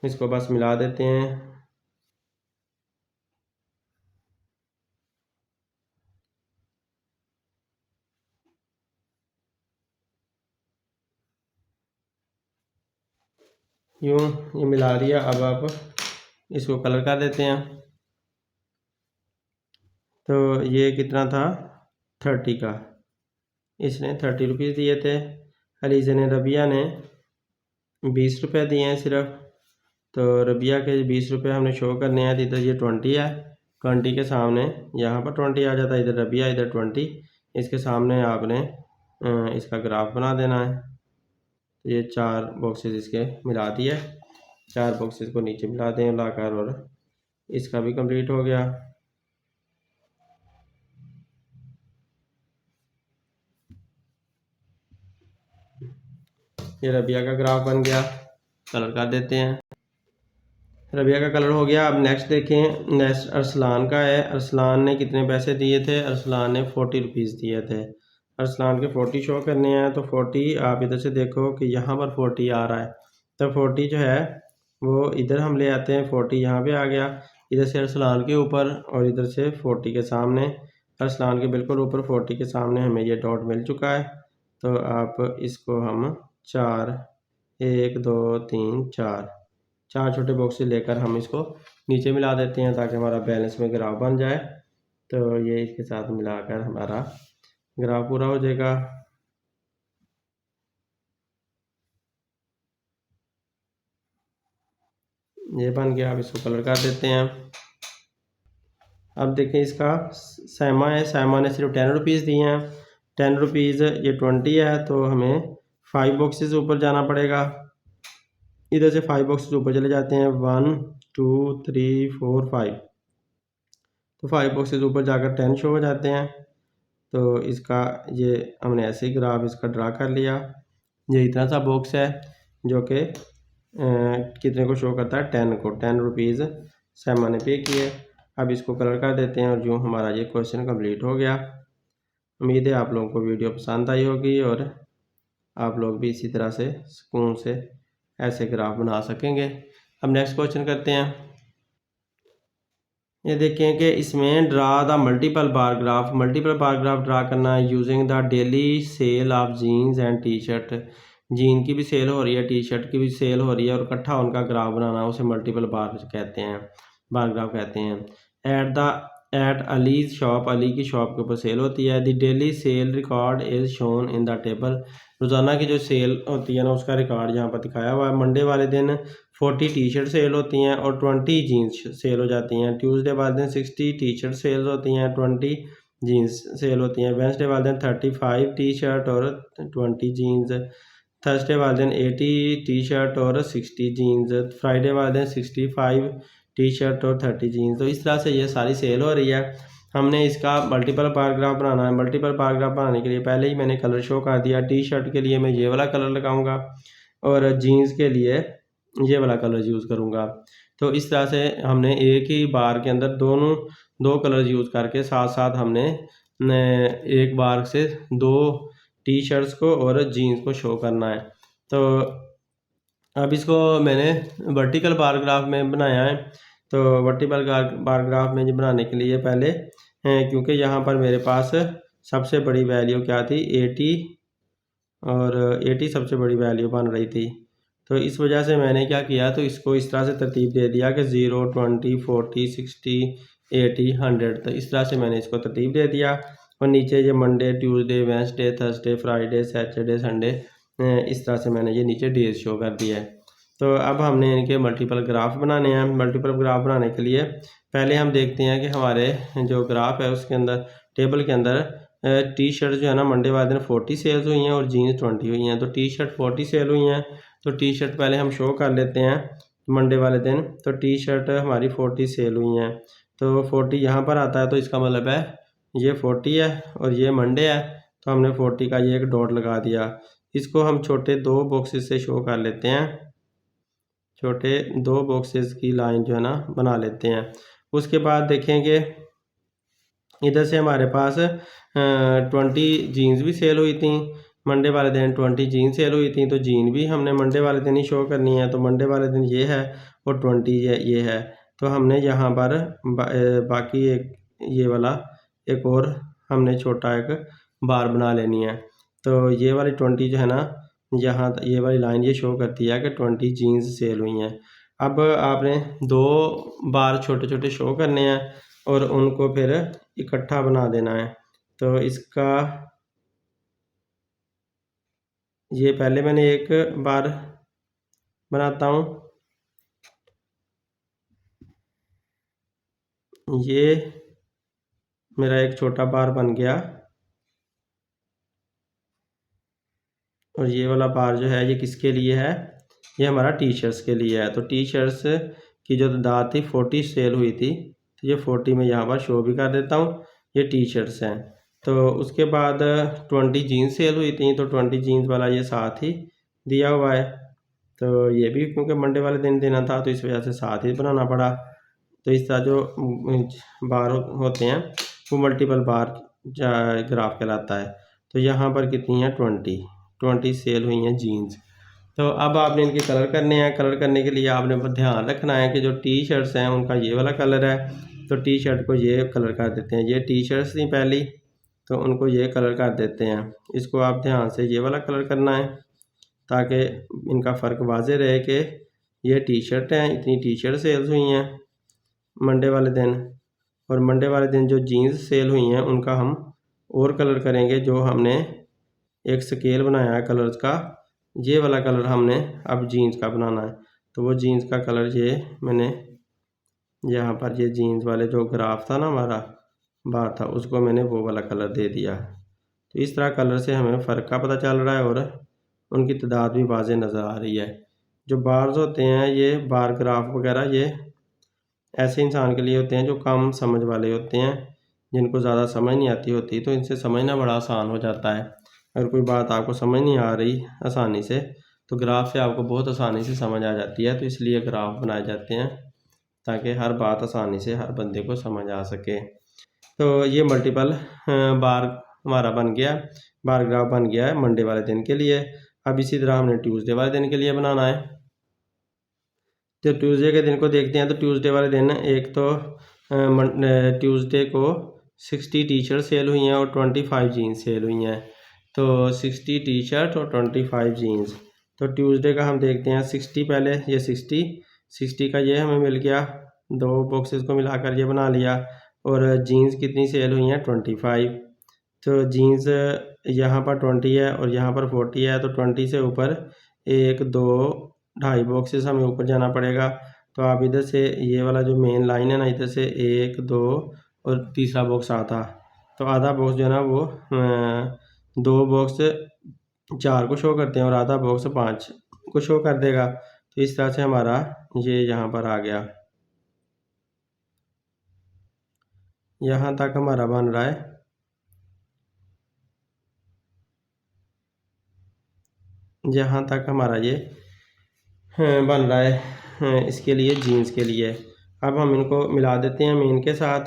इसको बस मिला देते हैं। यूँ ये मिला दिया। अब आप इसको कलर कर देते हैं। तो ये कितना था, 30 का। इसने 30 रुपीज़ दिए थे। अलीज़ा ने, रबिया ने 20 रुपये दिए हैं सिर्फ। तो रबिया के 20 रुपये हमने शो करने हैं। इधर ये 20 है, 20 के सामने यहाँ पर 20 आ जाता है। इधर रबिया, इधर 20। इसके सामने आपने इसका ग्राफ बना देना है। तो ये 4 बॉक्सेस इसके मिला दिए। 4 बॉक्सेस को नीचे मिला दें लाकर, और इसका भी कंप्लीट हो गया। ये रबिया का ग्राफ बन गया, कलर कर देते हैं। रबिया का कलर हो गया। अब नेक्स्ट देखें, नेक्स्ट अरसलान का है। अरसलान ने कितने पैसे दिए थे? अरसलान ने 40 रुपीज़ दिए थे। अरसलान के 40 शो करने हैं, तो 40 आप इधर से देखो कि यहाँ पर 40 आ रहा है, तो 40 जो है वो इधर हम ले आते हैं, 40 यहाँ पे आ गया, इधर से अरसलान के ऊपर और इधर से 40 के सामने। अरसलान के बिल्कुल ऊपर 40 के सामने हमें ये डॉट मिल चुका है। तो आप इसको हम 4, 1 2 3 4 छोटे बॉक्सेस लेकर हम इसको नीचे मिला देते हैं ताकि हमारा बैलेंस में ग्राफ बन जाए। तो ये इसके साथ मिलाकर हमारा ग्राफ पूरा हो जाएगा। ये बन गया। अब इसको कलर कर देते हैं। अब देखें, इसका सैमा है, सैमा ने सिर्फ 10 रुपीज़ दिए हैं। 10 रुपीज़ ये 20 है, तो हमें 5 बॉक्सेस ऊपर जाना पड़ेगा। इधर से 5 बॉक्सेस ऊपर चले जाते हैं, 1 2 3 4 5। तो 5 बॉक्सेस ऊपर जाकर 10 शो हो जाते हैं। तो इसका ये हमने ऐसे ही ग्राफ इसका ड्रा कर लिया। ये इतना सा बॉक्स है जो कि कितने को शो करता है? 10 को। 10 रुपीज़ सैमा ने पे किए। अब इसको कलर कर देते हैं और जो हमारा ये क्वेश्चन कंप्लीट हो गया। उम्मीद है आप लोगों को वीडियो पसंद आई होगी और आप लोग भी इसी तरह से सुकून से ऐसे ग्राफ बना सकेंगे। अब नेक्स्ट क्वेश्चन करते हैं। ये देखें कि इसमें draw the multiple bar graph. Multiple bar graph draw करना है using the daily sale of jeans and T shirt. Jean की भी सेल हो रही है, टी शर्ट की भी सेल हो रही है और इकट्ठा उनका ग्राफ बनाना, उसे मल्टीपल बार कहते हैं, बार ग्राफ कहते हैं। एट अलीज शॉप, अली की शॉप के ऊपर सेल होती है। The daily cell record is shown in the table. रोज़ाना की जो सेल होती है ना, उसका रिकॉर्ड यहाँ पर दिखाया हुआ है। मंडे वाले दिन 40 टी शर्ट सेल होती हैं और 20 जीन्स सेल हो जाती हैं। ट्यूसडे वाले दिन 60 टी शर्ट सेल्स होती हैं, 20 जीन्स सेल होती हैं। वेंसडे वाले दिन 35 टी शर्ट और 20 जीन्स। थर्सडे वाले दिन 80 टी शर्ट और 60 जीन्स। फ्राइडे वाले दिन 65 टी शर्ट और 30 जीन्स। तो इस तरह से ये सारी सेल हो रही है। हमने इसका मल्टीपल पैराग्राफ बनाना है। मल्टीपल पैराग्राफ बनाने के लिए पहले ही मैंने कलर शो कर दिया। टी शर्ट के लिए मैं ये वाला कलर लगाऊंगा और जीन्स के लिए ये वाला कलर यूज़ करूँगा। तो इस तरह से हमने एक ही बार के अंदर दो कलर यूज़ करके साथ साथ हमने एक बार से 2 टी शर्ट्स को और जीन्स को शो करना है। तो अब इसको मैंने वर्टिकल बार ग्राफ में बनाया है। तो वर्टिकल बार ग्राफ में बनाने के लिए पहले क्योंकि यहाँ पर मेरे पास सबसे बड़ी वैल्यू क्या थी? 80 और 80 सबसे बड़ी वैल्यू बन रही थी। तो इस वजह से मैंने क्या किया, तो इसको इस तरह से तरतीब दे दिया कि 0 20 40 60 80 100। तो इस तरह से मैंने इसको तरतीब दे दिया। और नीचे ये Monday, Tuesday, Wednesday, Thursday, Friday, Saturday, Sunday, इस तरह से मैंने ये नीचे डेज शो कर दिया है। तो अब हमने इनके मल्टीपल ग्राफ बनाने हैं। मल्टीपल ग्राफ बनाने के लिए पहले हम देखते हैं कि हमारे जो ग्राफ है उसके अंदर, टेबल के अंदर टी शर्ट जो है ना, मंडे वाले दिन 40 सेल्स हुई हैं और जीन्स 20 हुई हैं। तो टी शर्ट 40 सेल हुई हैं, तो टी शर्ट पहले हम शो कर लेते हैं मंडे वाले दिन। तो टी शर्ट हमारी 40 सेल हुई हैं, तो 40 यहाँ पर आता है, तो इसका मतलब है ये 40 है और ये मंडे है। तो हमने 40 का ये एक डॉट लगा दिया। इसको हम छोटे 2 बॉक्सेस से शो कर लेते हैं। छोटे 2 बॉक्सेस की लाइन जो है ना बना लेते हैं। उसके बाद देखेंगे इधर से हमारे पास 20 जीन्स भी सेल हुई थी मंडे वाले दिन। 20 जीन सेल हुई थी, तो जीन भी हमने मंडे वाले दिन ही शो करनी है। तो मंडे वाले दिन ये है और 20 ये है। तो हमने यहाँ पर बाकी एक ये वाला एक और हमने छोटा एक बार बना लेनी है। तो ये वाली 20 जो है ना, यहाँ ये वाली लाइन ये शो करती है कि 20 जीन्स सेल हुई हैं। अब आपने 2 बार छोटे छोटे शो करने हैं और उनको फिर इकट्ठा बना देना है। तो इसका ये पहले मैंने एक बार बनाता हूँ। ये मेरा एक छोटा बार बन गया और ये वाला बार जो है ये किसके लिए है? ये हमारा टी शर्ट्स के लिए है। तो टी शर्ट्स की जो तादाद थी 40 सेल हुई थी, तो ये 40 में यहाँ पर शो भी कर देता हूँ, ये टी शर्ट्स हैं। तो उसके बाद 20 जीन्स सेल हुई थी, तो 20 जीन्स वाला ये साथ ही दिया हुआ है। तो ये भी क्योंकि मंडे वाले दिन देना था तो इस वजह से साथ ही बनाना पड़ा। तो इस तरह जो बार होते हैं वो मल्टीपल बार ग्राफ कहलाता है। तो यहाँ पर कितनी है 20 सेल हुई हैं जीन्स। तो अब आपने इनके कलर करने हैं। कलर करने के लिए आपने ध्यान रखना है कि जो टी शर्ट्स हैं उनका ये वाला कलर है, तो टी शर्ट को ये कलर कर देते हैं। ये टी शर्ट्स थी पहली, तो उनको ये कलर कर देते हैं। इसको आप ध्यान से ये वाला कलर करना है ताकि इनका फ़र्क वाज़े रहे कि ये टी शर्ट हैं, इतनी टी शर्ट सेल्स हुई हैं मंडे वाले दिन, और मंडे वाले दिन जो जीन्स सेल हुई हैं उनका हम और कलर करेंगे। जो हमने एक स्केल बनाया है कलर्स का, ये वाला कलर हमने अब जीन्स का बनाना है। तो वो जीन्स का कलर ये मैंने यहाँ पर ये जीन्स वाले जो ग्राफ था ना हमारा बार था, उसको मैंने वो वाला कलर दे दिया। तो इस तरह कलर से हमें फ़र्क का पता चल रहा है और उनकी तादाद भी वाज़े नज़र आ रही है। जो बार्स होते हैं ये बार ग्राफ वगैरह ये ऐसे इंसान के लिए होते हैं जो कम समझ वाले होते हैं, जिनको ज़्यादा समझ नहीं आती होती, तो इनसे समझना बड़ा आसान हो जाता है। अगर कोई बात आपको समझ नहीं आ रही आसानी से, तो ग्राफ से आपको बहुत आसानी से समझ आ जाती है। तो इसलिए ग्राफ बनाए जाते हैं ताकि हर बात आसानी से हर बंदे को समझ आ सके। तो ये मल्टीपल बार हमारा बन गया, बार ग्राफ बन गया है मंडे वाले दिन के लिए। अब इसी तरह हमने ट्यूसडे वाले दिन के लिए बनाना है। तो ट्यूसडे के दिन को देखते हैं। तो ट्यूसडे वाले दिन एक तो ट्यूसडे को 60 टी शर्ट सेल हुई हैं और 25 जीन्स सेल हुई हैं। तो 60 टी शर्ट और 25 जीन्स। तो ट्यूसडे का हम देखते हैं 60, पहले ये 60 का ये हमें मिल गया, दो बॉक्सेस को मिलाकर ये बना लिया। और जीन्स कितनी सेल हुई हैं 25। तो जीन्स यहाँ पर 20 है और यहाँ पर 40 है, तो 20 से ऊपर 1 2 2.5 बॉक्सेस हमें ऊपर जाना पड़ेगा। तो आप इधर से ये वाला जो मेन लाइन है ना, इधर से 1 2 और तीसरा बॉक्स आधा, तो आधा बॉक्स जो है ना वो 2 बॉक्स 4 को शो करते हैं और आधा बॉक्स 5 को शो कर देगा। तो इस तरह से हमारा ये यहाँ पर आ गया, यहाँ तक हमारा बन रहा है। यहाँ तक हमारा ये बन रहा है इसके लिए, जीन्स के लिए। अब हम इनको मिला देते हैं मेन के साथ।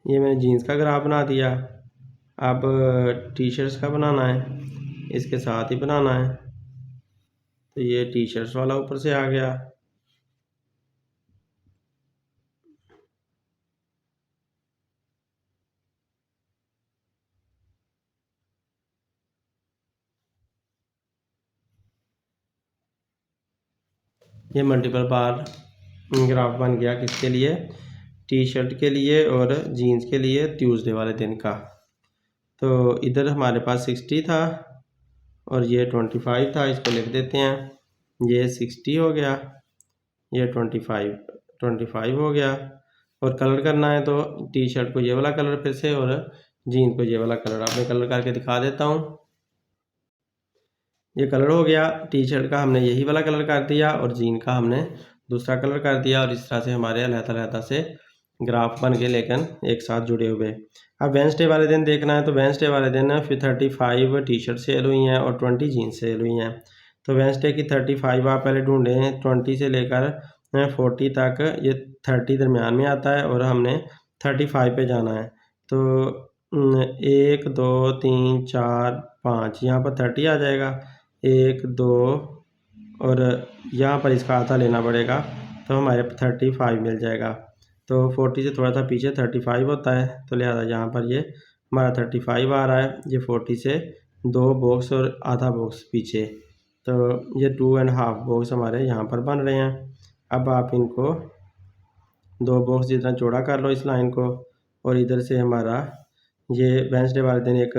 ये मैंने जीन्स का ग्राफ बना दिया। अब टी शर्ट्स का बनाना है, इसके साथ ही बनाना है। तो ये टी शर्ट्स वाला ऊपर से आ गया। ये मल्टीपल बार ग्राफ बन गया किसके लिए, टी शर्ट के लिए और जीन्स के लिए ट्यूसडे वाले दिन का। तो इधर हमारे पास 60 था और ये 25 था, इसको लिख देते हैं। ये 60 हो गया, ये 25 हो गया। और कलर करना है तो टी शर्ट को ये वाला कलर फिर से और जीन्स को ये वाला कलर। आपने कलर करके दिखा देता हूँ। ये कलर हो गया, टी शर्ट का हमने यही वाला कलर कर दिया और जीन का हमने दूसरा कलर कर दिया। और इस तरह से हमारे अलग-अलग से ग्राफ बन गए लेकिन एक साथ जुड़े हुए। अब वेडनेसडे वाले दिन देखना है। तो वेडनेसडे वाले दिन फिर 35 टी शर्ट सेल हुई हैं और 20 जीन्स सेल हुई हैं। तो वेडनेसडे की 35 आप पहले ढूंढें, 20 से लेकर 40 तक, ये 30 दरमियान में आता है और हमने 35 पे जाना है। तो 1 2 3 4 5 यहाँ पर 30 आ जाएगा, 1 2 और यहाँ पर इसका आधा लेना पड़ेगा, तो हमारे 35 मिल जाएगा। तो 40 से थोड़ा सा पीछे 35 होता है, तो लिहाजा यहाँ पर ये हमारा 35 आ रहा है। ये 40 से 2 बॉक्स और आधा बॉक्स पीछे, तो ये 2.5 बॉक्स हमारे यहाँ पर बन रहे हैं। अब आप इनको 2 बॉक्स जितना चौड़ा कर लो इस लाइन को। और इधर से हमारा ये वेडनेसडे वाले दिन एक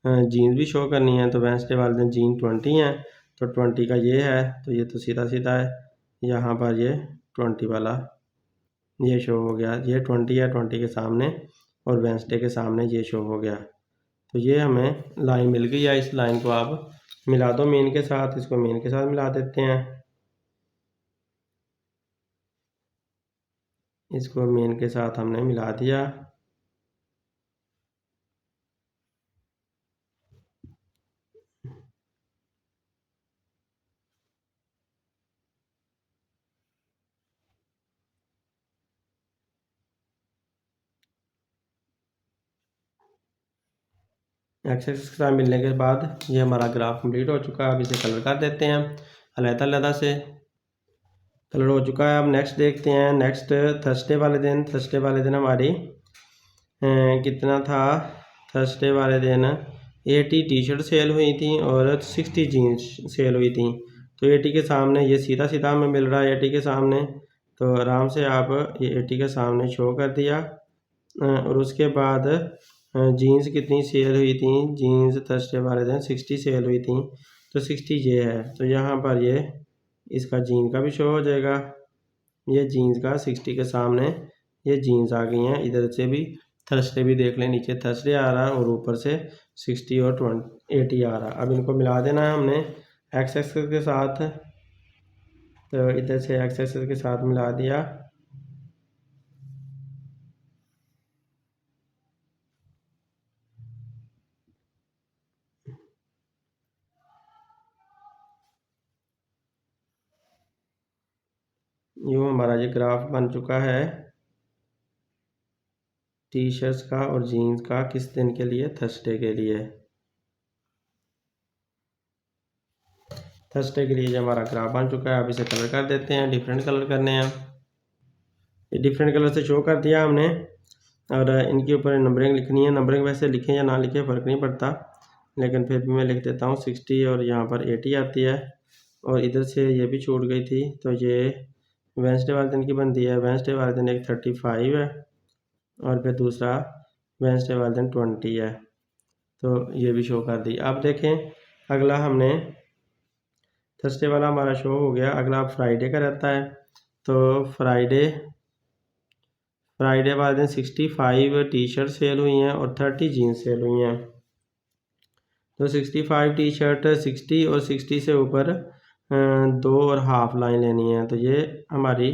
जीन्स भी शो करनी है। तो वेडनेसडे वाले दिन जीन 20 है, तो 20 का ये है, तो ये तो सीधा सीधा है। यहाँ पर ये 20 वाला ये शो हो गया, ये 20 है, 20 के सामने और वेडनेसडे के सामने ये शो हो गया। तो ये हमें लाइन मिल गई है। इस लाइन को आप मिला दो मेन के साथ, इसको मेन के साथ मिला देते हैं। इसको मेन के साथ हमने मिला दिया। एक्स एक्सिस के साथ मिलने के बाद ये हमारा ग्राफ कंप्लीट हो चुका है। अब इसे कलर कर देते हैं अलग-अलग से। कलर हो चुका है। अब नेक्स्ट देखते हैं। नेक्स्ट थर्सडे वाले दिन हमारी कितना था। थर्सडे वाले दिन 80 टी शर्ट सेल हुई थी और 60 जीन्स सेल हुई थी। तो 80 के सामने ये सीधा सीधा हमें मिल रहा है 80 के सामने, तो आराम से आप ये 80 के सामने शो कर दिया। और उसके बाद जीन्स कितनी सेल हुई थी। जीन्स थर्सडे वाले दिन 60 सेल हुई थी, तो 60 ये है। तो यहाँ पर ये इसका जीन का भी शो हो जाएगा। ये जीन्स का 60 के सामने ये जीन्स आ गई हैं। इधर से भी थर्सडे भी देख लें, नीचे थर्सडे आ रहा है और ऊपर से 60 और 80 आ रहा है। अब इनको मिला देना है हमने एक्स एक्सिस के साथ। तो इधर से एक्स एक्सिस के साथ मिला दिया। यूँ हमारा ये ग्राफ बन चुका है टी शर्ट्स का और जीन्स का। किस दिन के लिए? थर्सडे के लिए। थर्सडे के लिए ये हमारा ग्राफ बन चुका है। अब इसे कलर कर देते हैं। डिफरेंट कलर करने हैं। ये डिफरेंट कलर से शो कर दिया हमने और इनके ऊपर नंबरिंग लिखनी है। नंबरिंग वैसे लिखें या ना लिखें फ़र्क नहीं पड़ता, लेकिन फिर भी मैं लिख देता हूँ 60 और यहाँ पर 80 आती है। और इधर से ये भी छूट गई थी, तो ये वेंसडे वाले दिन की बनती है। वेंसडे वाले दिन एक 35 है और फिर दूसरा वेंसडे वाले दिन 20 है। तो ये भी शो कर दी। अब देखें अगला हमने थर्सडे वाला हमारा शो हो गया। अगला फ्राइडे का रहता है। तो फ्राइडे वाले दिन 65 टी शर्ट सेल हुई हैं और 30 जीन्स सेल हुई हैं। तो 65 टी शर्ट 60 और 60 से ऊपर 2 और हाफ लाइन लेनी है। तो ये हमारी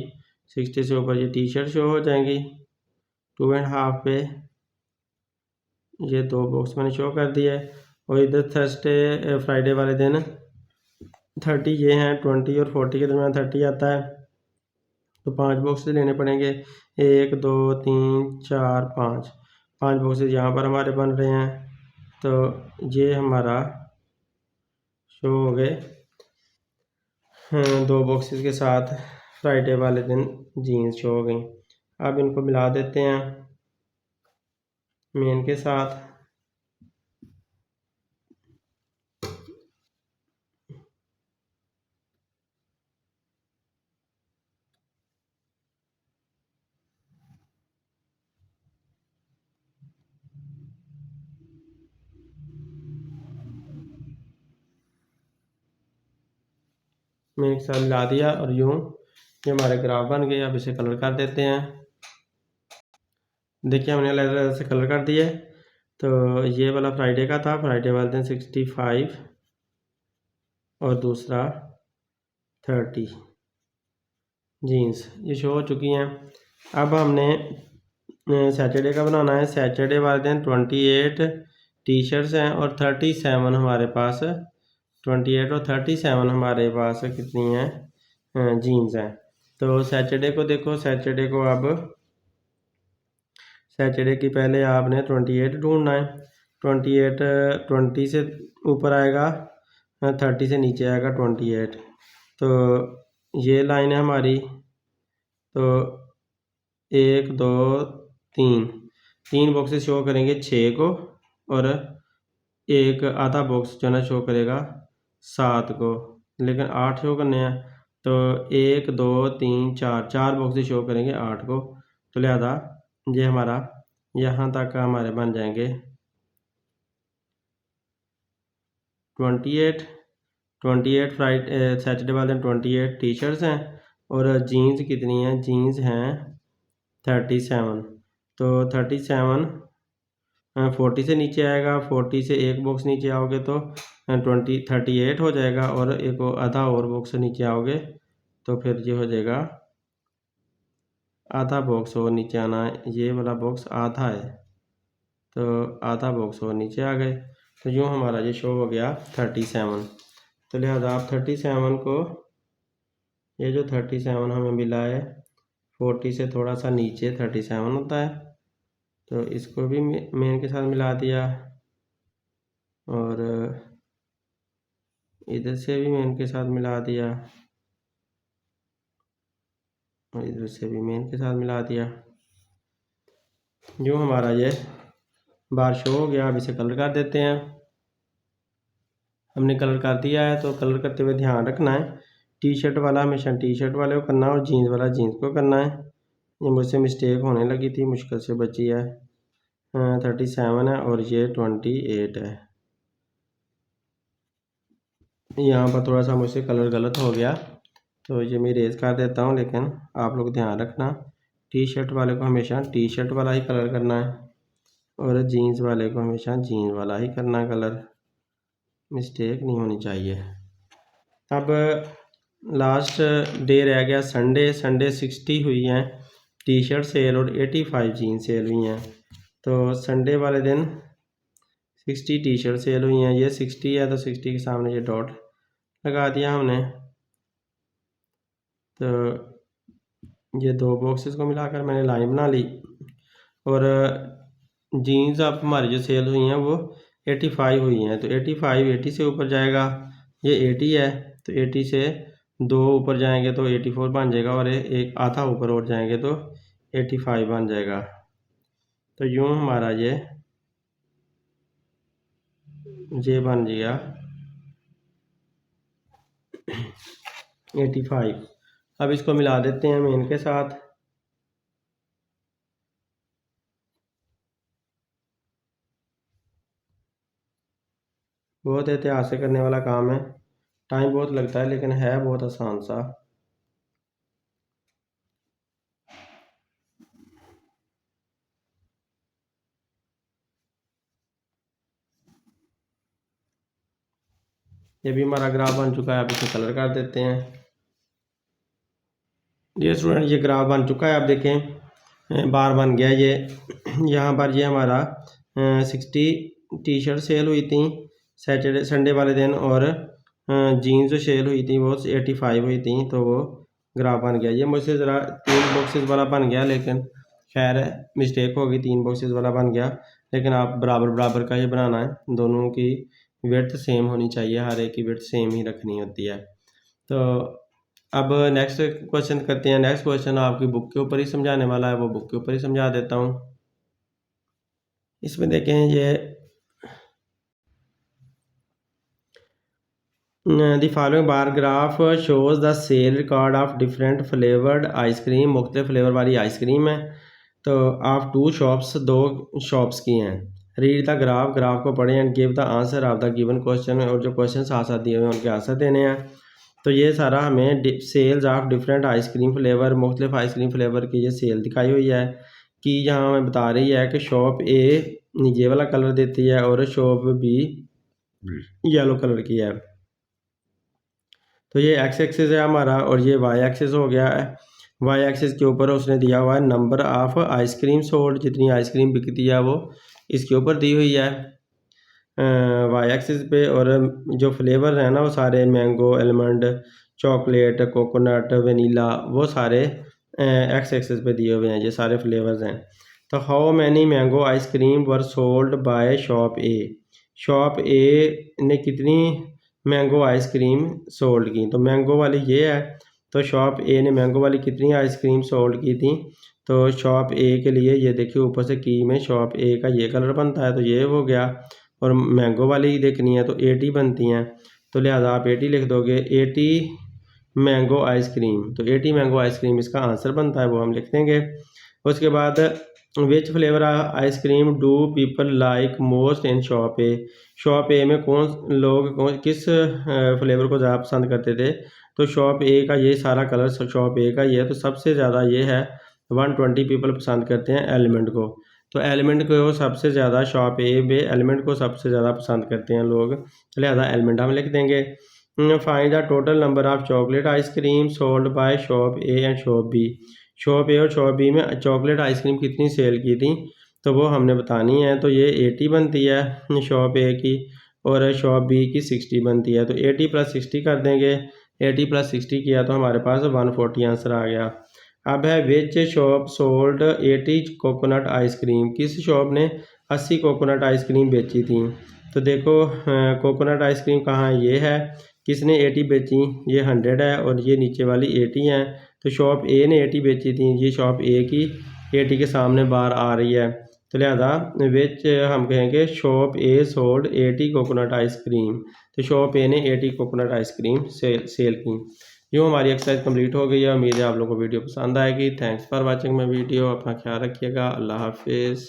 60 से ऊपर ये टी शर्ट शो हो जाएंगी 2.5 पे। ये 2 बॉक्स मैंने शो कर दिया है। और इधर फ्राइडे वाले दिन 30 ये हैं, 20 और 40 के दरमियान 30 आता है। तो 5 बॉक्सेस लेने पड़ेंगे। 1 2 3 4 5 बॉक्सेस यहाँ पर हमारे बन रहे हैं। तो ये हमारा शो हो गए 2 बॉक्सेस के साथ फ्राइडे वाले दिन जीन्स शो हो गई। अब इनको मिला देते हैं मेन के साथ। मेन के साथ मिला दिया और यूँ ये हमारे ग्राफ बन गए। अब इसे कलर कर देते हैं। देखिए हमने अलग अलग से कलर कर दिए। तो ये वाला फ्राइडे का था। फ्राइडे वाले दिन 65 और दूसरा 30 जीन्स ये शो हो चुकी हैं। अब हमने सैटरडे का बनाना है। सैटरडे वाले दिन 28 टी शर्ट्स हैं और 37 हमारे पास 28 और 37 हमारे पास कितनी हैं जीन्स हैं। तो सैटरडे को देखो, सैटरडे को अब सैटरडे की पहले आपने 28 ढूंढना है। 28 20 से ऊपर आएगा, 30 से नीचे आएगा 28। तो ये लाइन है हमारी। तो 1 2 3 बॉक्सेस शो करेंगे 6 को और एक आधा बॉक्स जो है ना शो करेगा 7 को, लेकिन 8 शो करने हैं। तो 1 2 3 4 बॉक्सेस शो करेंगे 8 को। तो लिहाजा ये हमारा यहाँ तक हमारे बन जाएंगे 28 सैटरडे वाले दिन 28 टी शर्ट्स हैं और जीन्स कितनी हैं? जीन्स हैं 37। तो 37 40 से नीचे आएगा। 40 से एक बॉक्स नीचे आओगे तो 38 हो जाएगा और एक आधा और बॉक्स नीचे आओगे तो फिर ये हो जाएगा आधा बॉक्स और नीचे आना है, ये वाला बॉक्स आधा है तो आधा बॉक्स और नीचे आ गए, तो यूँ हमारा ये शो हो गया 37। तो लिहाजा आप 37 को, ये जो 37 हमें मिला है 40 से थोड़ा सा नीचे 37 होता है, तो इसको भी मेन के साथ मिला दिया और इधर से भी मेन के साथ मिला दिया और इधर से भी मेन के साथ मिला दिया। यूँ हमारा ये बार शो हो गया। अब इसे कलर कर देते हैं। हमने कलर कर दिया है, तो कलर करते हुए ध्यान रखना है टी शर्ट वाला हमेशा टी शर्ट वाले को करना है और जीन्स वाला जीन्स को करना है। ये मुझसे मिस्टेक होने लगी थी, मुश्किल से बची है। 37 है और ये 28 है। यहाँ पर थोड़ा सा मुझसे कलर गलत हो गया, तो ये मैं इरेज कर देता हूँ, लेकिन आप लोग ध्यान रखना टी शर्ट वाले को हमेशा टी शर्ट वाला ही कलर करना है और जीन्स वाले को हमेशा जीन्स वाला ही करना है कलर, मिस्टेक नहीं होनी चाहिए। अब लास्ट डे रह गया संडे। 60 हुई हैं टी शर्ट सेल और 85 जीन्स सेल हुई हैं। तो संडे वाले दिन 60 टी शर्ट सेल हुई हैं। ये 60 है तो 60 के सामने ये डॉट लगा दिया हमने। तो ये दो बॉक्सेस को मिलाकर मैंने लाइन बना ली और जीन्स अब हमारी जो सेल हुई हैं वो 85 हुई हैं। तो 85 80 से ऊपर जाएगा, ये 80 है तो 80 से दो ऊपर जाएंगे तो 84 बन जाएगा और एक आधा ऊपर और जाएंगे तो 85 बन जाएगा। तो यूँ हमारा ये बन गया 85। अब इसको मिला देते हैं मेन के साथ। बहुत एहतियात से करने वाला काम है, टाइम बहुत लगता है लेकिन है बहुत आसान सा। ये भी हमारा ग्राफ बन चुका है। अब इसे कलर कर देते हैं। ये स्टूडेंट ये ग्राफ बन चुका है। आप देखें बार बन गया ये। यहाँ पर ये हमारा 60 टी शर्ट सेल हुई थी सैटरडे संडे वाले दिन और जीन्स जो सेल हुई थी वो 85 हुई थी, तो वो ग्राफ बन गया। ये मुझसे ज़रा 3 बॉक्सेस वाला बन गया, लेकिन खैर मिस्टेक हो गई, 3 बॉक्सेस वाला बन गया। लेकिन आप बराबर बराबर का ये बनाना है, दोनों की विड्थ सेम होनी चाहिए, हर एक की विड्थ सेम ही रखनी होती है। तो अब नेक्स्ट क्वेश्चन करते हैं। नेक्स्ट क्वेश्चन आपकी बुक के ऊपर ही समझाने वाला है, वो बुक के ऊपर ही समझा देता हूँ। इसमें देखें ये the following bar graph shows the sale record of different flavoured ice cream. मुख्तलिफ फ्लेवर वाली आइसक्रीम है। तो आप 2 शॉप्स, 2 शॉप्स की हैं। रीड द ग्राफ, ग्राफ को पढ़ें and give the answer of the given question, और जो क्वेश्चन साथ साथ दिए हुए हैं उनके आंसर देने हैं। तो ये सारा हमें sales of different ice cream flavour, मुख्तलिफ आइसक्रीम फ्लेवर की ये सेल दिखाई हुई है कि यहाँ हमें बता रही है कि शॉप ए ये वाला कलर देती है और शॉप बी येलो कलर की है। तो ये एक्स एक्सिस है हमारा और ये वाई एक्सिस हो गया है। वाई एक्सिस के ऊपर उसने दिया हुआ है नंबर ऑफ आइसक्रीम सोल्ड, जितनी आइसक्रीम बिकती है वो इसके ऊपर दी हुई है वाई एक्सिस पे। और जो फ्लेवर है ना वो सारे mango, almond, chocolate, coconut, vanilla, वो सारे एक्स एक्सिस पे दिए हुए हैं, ये सारे फ्लेवर्स हैं। तो how many mango ice cream were sold by shop A. Shop ए ने कितनी मैंगो आइसक्रीम सोल्ड की, तो मैंगो वाली ये है, तो शॉप ए ने मैंगो वाली कितनी आइसक्रीम सोल्ड की थी। तो शॉप ए के लिए ये देखिए ऊपर से की में शॉप ए का ये कलर बनता है, तो ये हो गया। और मैंगो वाली देखनी है तो 80 बनती हैं, तो लिहाजा आप 80 लिख दोगे, 80 मैंगो आइसक्रीम। तो 80 मैंगो आइसक्रीम इसका आंसर बनता है, वो हम लिख देंगे। उसके बाद which flavour ice cream do people like most in shop A. Shop A में किस फ्लेवर को ज़्यादा पसंद करते थे। तो शॉप ए का ये सारा कलर शॉप ए का ये है, तो सबसे ज़्यादा ये है 120 पीपल पसंद करते हैं एलिमेंट को। तो एलिमेंट को सबसे ज़्यादा शॉप ए पे एलिमेंट को सबसे ज़्यादा पसंद करते हैं लोग, लिहाजा एलिमेंट हम लिख देंगे। Find the total number of chocolate ice cream sold by shop A and shop B. Shop A और शॉप बी में चॉकलेट आइसक्रीम कितनी सेल की थी, तो वो हमने बतानी है। तो ये 80 बनती है शॉप ए की, और शॉप बी की 60 बनती है। तो 80 + 60 कर देंगे, 80 + 60 किया तो हमारे पास 140 आंसर आ गया। अब है विच शॉप सोल्ड 80 कोकोनट आइसक्रीम, किस शॉप ने 80 कोकोनट आइसक्रीम बेची थी। तो देखो कोकोनट आइसक्रीम कहाँ है, ये है, किसने 80 बेची, ये 100 है और ये नीचे वाली 80 है। तो शॉप ए ने 80 बेची थी, ये शॉप ए की 80 के सामने बार आ रही है। तो लिहाजा विच हम कहेंगे शॉप ए सोल्ड 80 कोकोनट आइसक्रीम। तो शॉप ए ने 80 कोकोनट आइसक्रीम सेल की। यूँ हमारी एक्सरसाइज कंप्लीट हो गई है। उम्मीद है आप लोगों को वीडियो पसंद आएगी। Thanks for watching my video. अपना ख्याल रखिएगा। अल्लाह हाफिज़।